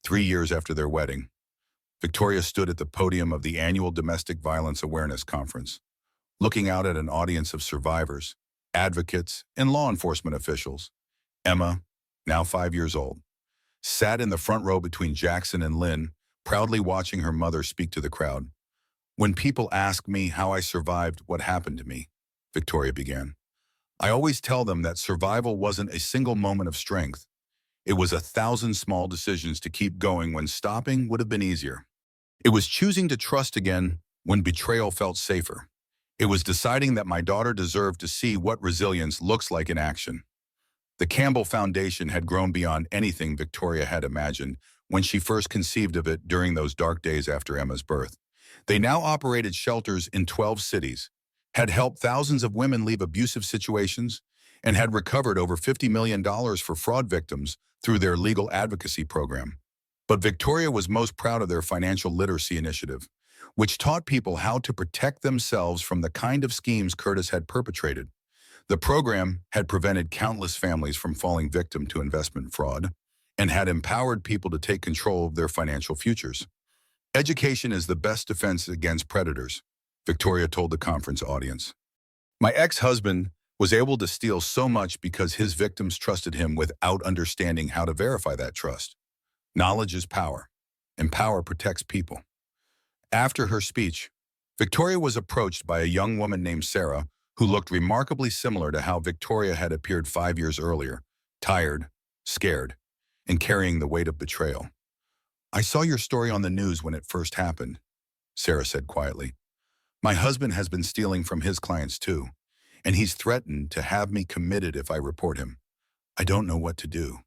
3 years after their wedding, Victoria stood at the podium of the annual Domestic Violence Awareness Conference, looking out at an audience of survivors, advocates, and law enforcement officials. Emma, now 5 years old, sat in the front row between Jackson and Lynn, proudly watching her mother speak to the crowd. "When people ask me how I survived what happened to me," Victoria began, "I always tell them that survival wasn't a single moment of strength. It was 1,000 small decisions to keep going when stopping would have been easier. It was choosing to trust again when betrayal felt safer. It was deciding that my daughter deserved to see what resilience looks like in action." The Campbell Foundation had grown beyond anything Victoria had imagined when she first conceived of it during those dark days after Emma's birth. They now operated shelters in 12 cities, had helped thousands of women leave abusive situations, and had recovered over $50 million for fraud victims through their legal advocacy program. But Victoria was most proud of their financial literacy initiative, which taught people how to protect themselves from the kind of schemes Curtis had perpetrated. The program had prevented countless families from falling victim to investment fraud and had empowered people to take control of their financial futures. "Education is the best defense against predators," Victoria told the conference audience. "My ex-husband was able to steal so much because his victims trusted him without understanding how to verify that trust. Knowledge is power, and power protects people." After her speech, Victoria was approached by a young woman named Sarah who looked remarkably similar to how Victoria had appeared 5 years earlier, tired, scared, and carrying the weight of betrayal. "I saw your story on the news when it first happened," Sarah said quietly. "My husband has been stealing from his clients too, and he's threatened to have me committed if I report him. I don't know what to do."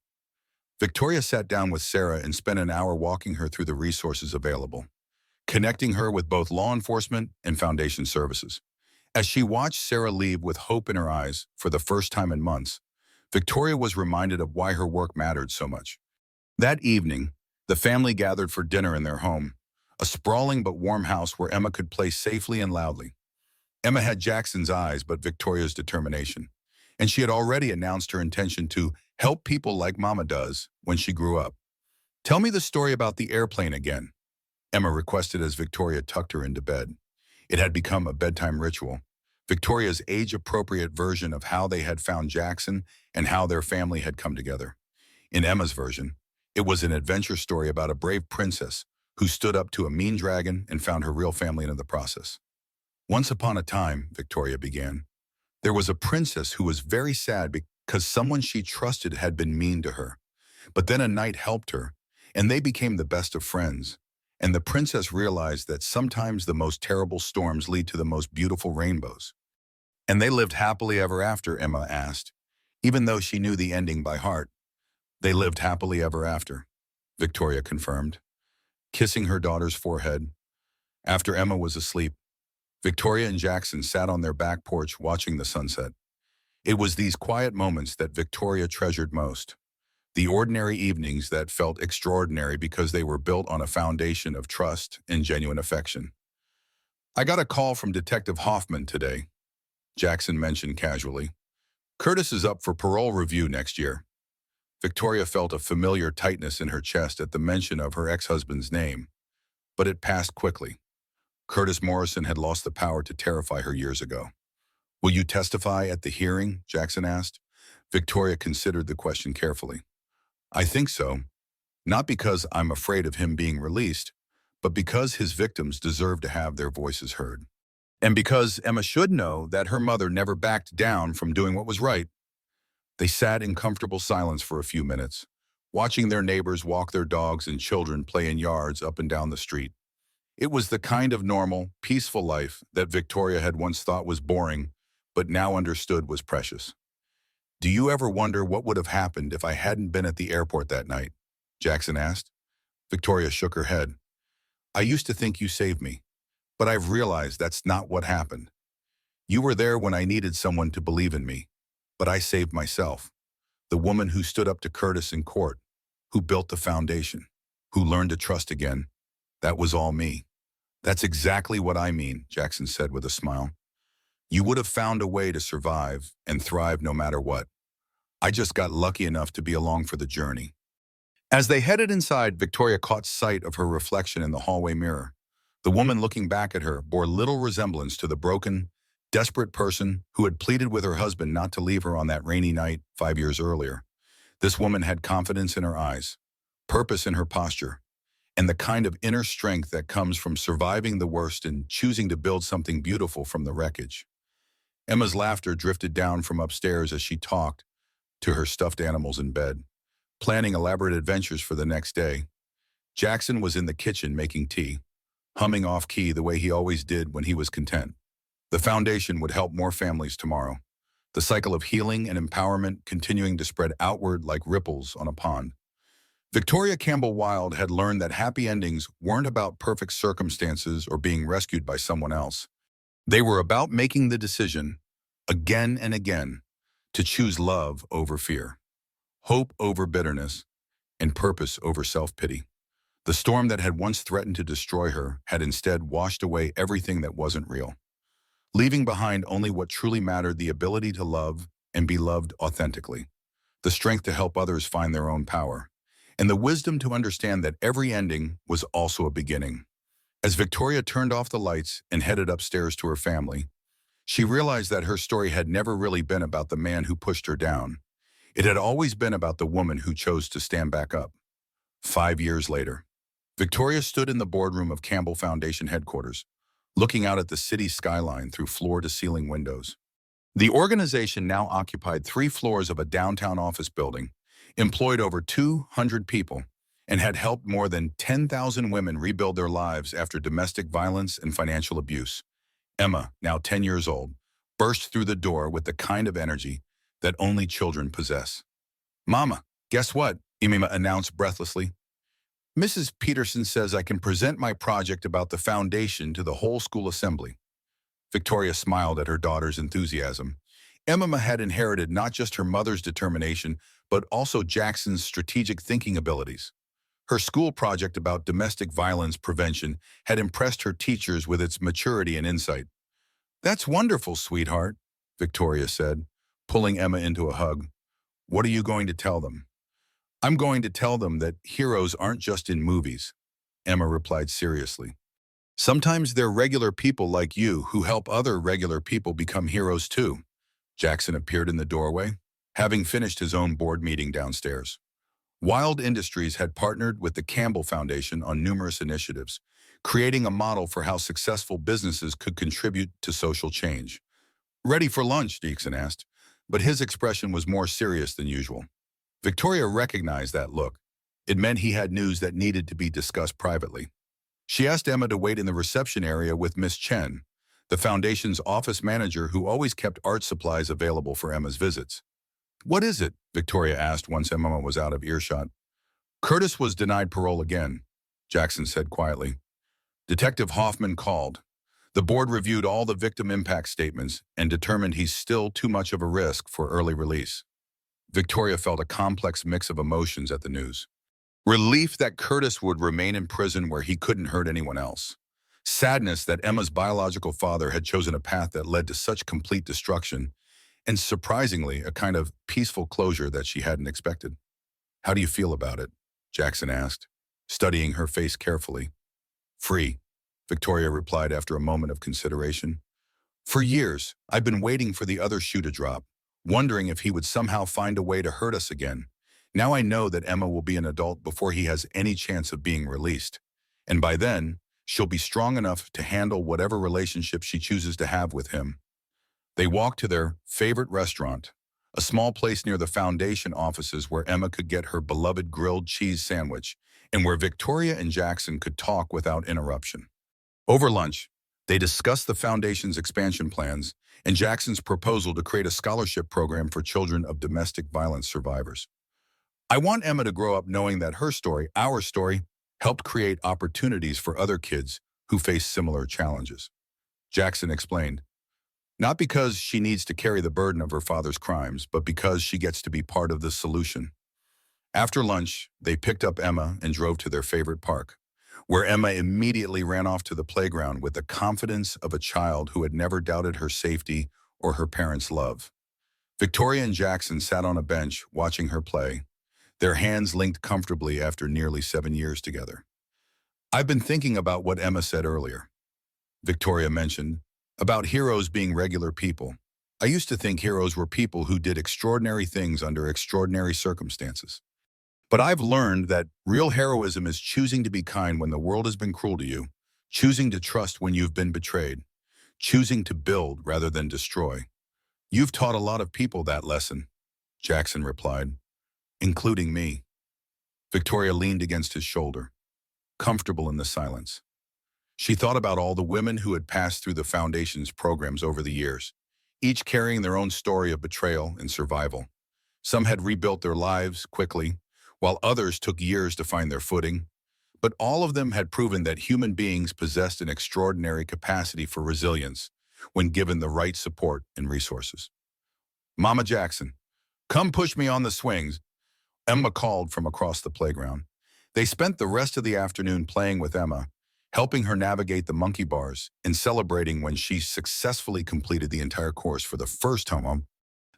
Victoria sat down with Sarah and spent an hour walking her through the resources available, connecting her with both law enforcement and foundation services. As she watched Sarah leave with hope in her eyes for the first time in months, Victoria was reminded of why her work mattered so much. That evening, the family gathered for dinner in their home, a sprawling but warm house where Emma could play safely and loudly. Emma had Jackson's eyes but Victoria's determination, and she had already announced her intention to help people like Mama does when she grew up. "Tell me the story about the airplane again," Emma requested as Victoria tucked her into bed. It had become a bedtime ritual, Victoria's age-appropriate version of how they had found Jackson and how their family had come together. In Emma's version, it was an adventure story about a brave princess who stood up to a mean dragon and found her real family in the process. "Once upon a time," Victoria began, "there was a princess who was very sad because someone she trusted had been mean to her. But then a knight helped her, and they became the best of friends. And the princess realized that sometimes the most terrible storms lead to the most beautiful rainbows." "And they lived happily ever after?" Emma asked, even though she knew the ending by heart. "They lived happily ever after," Victoria confirmed, kissing her daughter's forehead. After Emma was asleep, Victoria and Jackson sat on their back porch watching the sunset. It was these quiet moments that Victoria treasured most. The ordinary evenings that felt extraordinary because they were built on a foundation of trust and genuine affection. "I got a call from Detective Hoffman today," Jackson mentioned casually. "Curtis is up for parole review next year." Victoria felt a familiar tightness in her chest at the mention of her ex-husband's name, but it passed quickly. Curtis Morrison had lost the power to terrify her years ago. "Will you testify at the hearing?" Jackson asked. Victoria considered the question carefully. "I think so, not because I'm afraid of him being released, but because his victims deserve to have their voices heard. And because Emma should know that her mother never backed down from doing what was right." They sat in comfortable silence for a few minutes, watching their neighbors walk their dogs and children play in yards up and down the street. It was the kind of normal, peaceful life that Victoria had once thought was boring, but now understood was precious. "Do you ever wonder what would have happened if I hadn't been at the airport that night?" Jackson asked. Victoria shook her head. "I used to think you saved me, but I've realized that's not what happened. You were there when I needed someone to believe in me, but I saved myself. The woman who stood up to Curtis in court, who built the foundation, who learned to trust again, that was all me." "That's exactly what I mean," Jackson said with a smile. "You would have found a way to survive and thrive no matter what. I just got lucky enough to be along for the journey." As they headed inside, Victoria caught sight of her reflection in the hallway mirror. The woman looking back at her bore little resemblance to the broken, desperate person who had pleaded with her husband not to leave her on that rainy night 5 years earlier. This woman had confidence in her eyes, purpose in her posture, and the kind of inner strength that comes from surviving the worst and choosing to build something beautiful from the wreckage. Emma's laughter drifted down from upstairs as she talked to her stuffed animals in bed, planning elaborate adventures for the next day. Jackson was in the kitchen making tea, humming off-key the way he always did when he was content. The foundation would help more families tomorrow, the cycle of healing and empowerment continuing to spread outward like ripples on a pond. Victoria Campbell-Wilde had learned that happy endings weren't about perfect circumstances or being rescued by someone else. They were about making the decision, again and again, to choose love over fear, hope over bitterness, and purpose over self-pity. The storm that had once threatened to destroy her had instead washed away everything that wasn't real, leaving behind only what truly mattered: the ability to love and be loved authentically, the strength to help others find their own power, and the wisdom to understand that every ending was also a beginning. As Victoria turned off the lights and headed upstairs to her family, she realized that her story had never really been about the man who pushed her down. It had always been about the woman who chose to stand back up. 5 years later, Victoria stood in the boardroom of Campbell Foundation headquarters, looking out at the city skyline through floor-to-ceiling windows. The organization now occupied 3 floors of a downtown office building, employed over 200 people, and had helped more than 10,000 women rebuild their lives after domestic violence and financial abuse. Emma, now 10 years old, burst through the door with the kind of energy that only children possess. "Mama, guess what?" Emma announced breathlessly. "Mrs. Peterson says I can present my project about the foundation to the whole school assembly." Victoria smiled at her daughter's enthusiasm. Emma had inherited not just her mother's determination, but also Jackson's strategic thinking abilities. Her school project about domestic violence prevention had impressed her teachers with its maturity and insight. "That's wonderful, sweetheart," Victoria said, pulling Emma into a hug. "What are you going to tell them?" "I'm going to tell them that heroes aren't just in movies," Emma replied seriously. "Sometimes they're regular people like you who help other regular people become heroes too." Jackson appeared in the doorway, having finished his own board meeting downstairs. Wild Industries had partnered with the Campbell Foundation on numerous initiatives, creating a model for how successful businesses could contribute to social change. "Ready for lunch?" Jackson asked, but his expression was more serious than usual. Victoria recognized that look. It meant he had news that needed to be discussed privately. She asked Emma to wait in the reception area with Miss Chen, the foundation's office manager who always kept art supplies available for Emma's visits. "What is it?" Victoria asked once Emma was out of earshot. "Curtis was denied parole again," Jackson said quietly. "Detective Hoffman called. The board reviewed all the victim impact statements and determined he's still too much of a risk for early release." Victoria felt a complex mix of emotions at the news. Relief that Curtis would remain in prison where he couldn't hurt anyone else. Sadness that Emma's biological father had chosen a path that led to such complete destruction, and surprisingly, a kind of peaceful closure that she hadn't expected. "How do you feel about it?" Jackson asked, studying her face carefully. "Free," Victoria replied after a moment of consideration. For years, I've been waiting for the other shoe to drop, wondering if he would somehow find a way to hurt us again. Now I know that Emma will be an adult before he has any chance of being released. And by then, she'll be strong enough to handle whatever relationship she chooses to have with him. They walked to their favorite restaurant, a small place near the foundation offices where Emma could get her beloved grilled cheese sandwich and where Victoria and Jackson could talk without interruption. Over lunch, they discussed the foundation's expansion plans and Jackson's proposal to create a scholarship program for children of domestic violence survivors. I want Emma to grow up knowing that her story, our story, helped create opportunities for other kids who face similar challenges. Jackson explained, not because she needs to carry the burden of her father's crimes, but because she gets to be part of the solution. After lunch, they picked up Emma and drove to their favorite park, where Emma immediately ran off to the playground with the confidence of a child who had never doubted her safety or her parents' love. Victoria and Jackson sat on a bench watching her play, their hands linked comfortably after nearly 7 years together. I've been thinking about what Emma said earlier. Victoria mentioned, about heroes being regular people. I used to think heroes were people who did extraordinary things under extraordinary circumstances. But I've learned that real heroism is choosing to be kind when the world has been cruel to you, choosing to trust when you've been betrayed, choosing to build rather than destroy. You've taught a lot of people that lesson, Jackson replied, including me. Victoria leaned against his shoulder, comfortable in the silence. She thought about all the women who had passed through the Foundation's programs over the years, each carrying their own story of betrayal and survival. Some had rebuilt their lives quickly, while others took years to find their footing. But all of them had proven that human beings possessed an extraordinary capacity for resilience when given the right support and resources. Mama Jackson, come push me on the swings, Emma called from across the playground. They spent the rest of the afternoon playing with Emma, helping her navigate the monkey bars and celebrating when she successfully completed the entire course for the first time.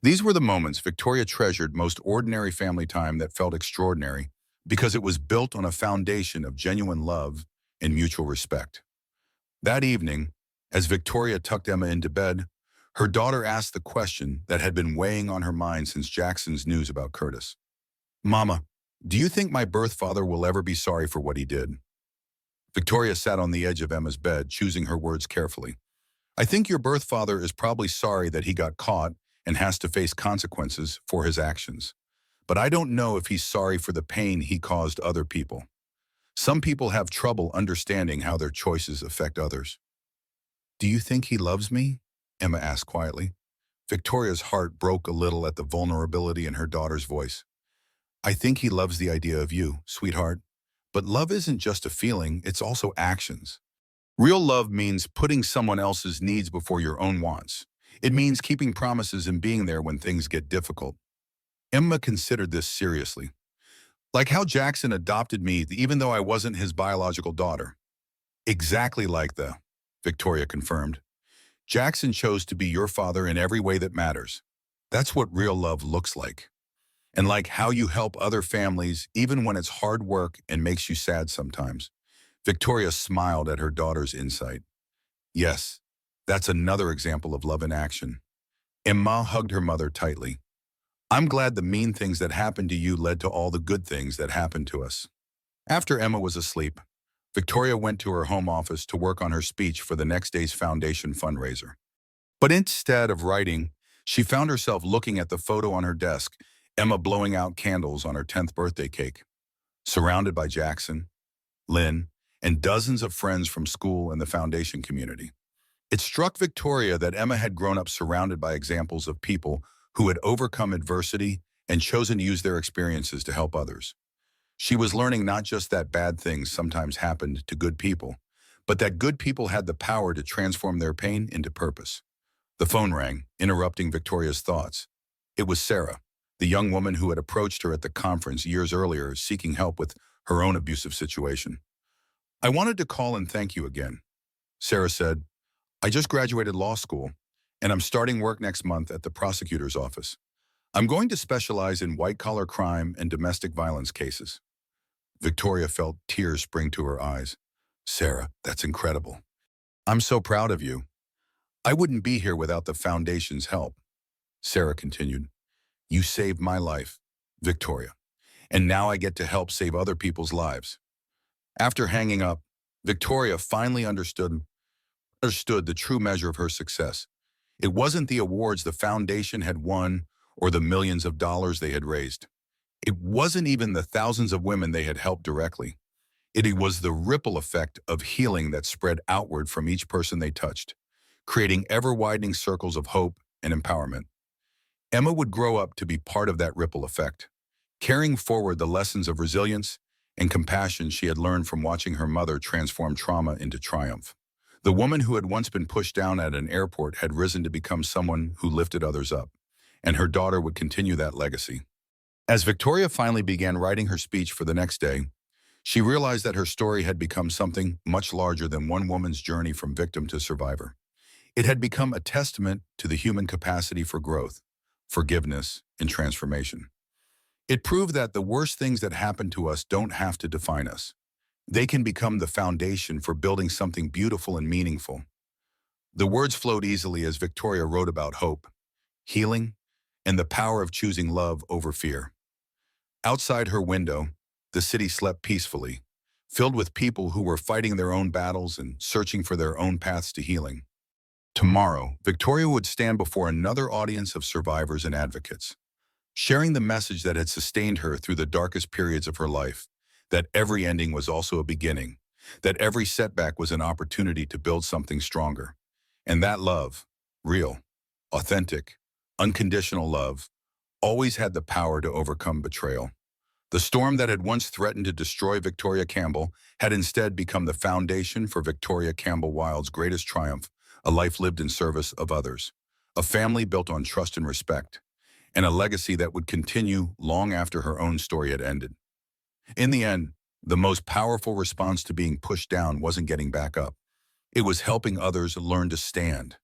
These were the moments Victoria treasured, most ordinary family time that felt extraordinary because it was built on a foundation of genuine love and mutual respect. That evening, as Victoria tucked Emma into bed, her daughter asked the question that had been weighing on her mind since Jackson's news about Curtis. Mama, do you think my birth father will ever be sorry for what he did? Victoria sat on the edge of Emma's bed, choosing her words carefully. I think your birth father is probably sorry that he got caught and has to face consequences for his actions. But I don't know if he's sorry for the pain he caused other people. Some people have trouble understanding how their choices affect others. Do you think he loves me? Emma asked quietly. Victoria's heart broke a little at the vulnerability in her daughter's voice. I think he loves the idea of you, sweetheart. But love isn't just a feeling, it's also actions. Real love means putting someone else's needs before your own wants. It means keeping promises and being there when things get difficult. Emma considered this seriously. Like how Jackson adopted me even though I wasn't his biological daughter. Exactly like Victoria confirmed. Jackson chose to be your father in every way that matters. That's what real love looks like. And like how you help other families even when it's hard work and makes you sad sometimes. Victoria smiled at her daughter's insight. Yes, that's another example of love in action. Emma hugged her mother tightly. I'm glad the mean things that happened to you led to all the good things that happened to us. After Emma was asleep, Victoria went to her home office to work on her speech for the next day's foundation fundraiser. But instead of writing, she found herself looking at the photo on her desk, Emma blowing out candles on her 10th birthday cake. Surrounded by Jackson, Lynn, and dozens of friends from school and the foundation community. It struck Victoria that Emma had grown up surrounded by examples of people who had overcome adversity and chosen to use their experiences to help others. She was learning not just that bad things sometimes happened to good people, but that good people had the power to transform their pain into purpose. The phone rang, interrupting Victoria's thoughts. It was Sarah, the young woman who had approached her at the conference years earlier seeking help with her own abusive situation. I wanted to call and thank you again. Sarah said, I just graduated law school, and I'm starting work next month at the prosecutor's office. I'm going to specialize in white-collar crime and domestic violence cases. Victoria felt tears spring to her eyes. Sarah, that's incredible. I'm so proud of you. I wouldn't be here without the foundation's help. Sarah continued. You saved my life, Victoria, and now I get to help save other people's lives. After hanging up, Victoria finally understood the true measure of her success. It wasn't the awards the foundation had won or the millions of dollars they had raised. It wasn't even the thousands of women they had helped directly. It was the ripple effect of healing that spread outward from each person they touched, creating ever-widening circles of hope and empowerment. Emma would grow up to be part of that ripple effect, carrying forward the lessons of resilience and compassion she had learned from watching her mother transform trauma into triumph. The woman who had once been pushed down at an airport had risen to become someone who lifted others up, and her daughter would continue that legacy. As Victoria finally began writing her speech for the next day, she realized that her story had become something much larger than one woman's journey from victim to survivor. It had become a testament to the human capacity for growth, forgiveness, and transformation. It proved that the worst things that happen to us don't have to define us. They can become the foundation for building something beautiful and meaningful. The words flowed easily as Victoria wrote about hope, healing, and the power of choosing love over fear. Outside her window, the city slept peacefully, filled with people who were fighting their own battles and searching for their own paths to healing. Tomorrow, Victoria would stand before another audience of survivors and advocates, sharing the message that had sustained her through the darkest periods of her life, that every ending was also a beginning, that every setback was an opportunity to build something stronger, and that love, real, authentic, unconditional love, always had the power to overcome betrayal. The storm that had once threatened to destroy Victoria Campbell had instead become the foundation for Victoria Campbell Wilde's greatest triumph, a life lived in service of others, a family built on trust and respect, and a legacy that would continue long after her own story had ended. In the end, the most powerful response to being pushed down wasn't getting back up. It was helping others learn to stand,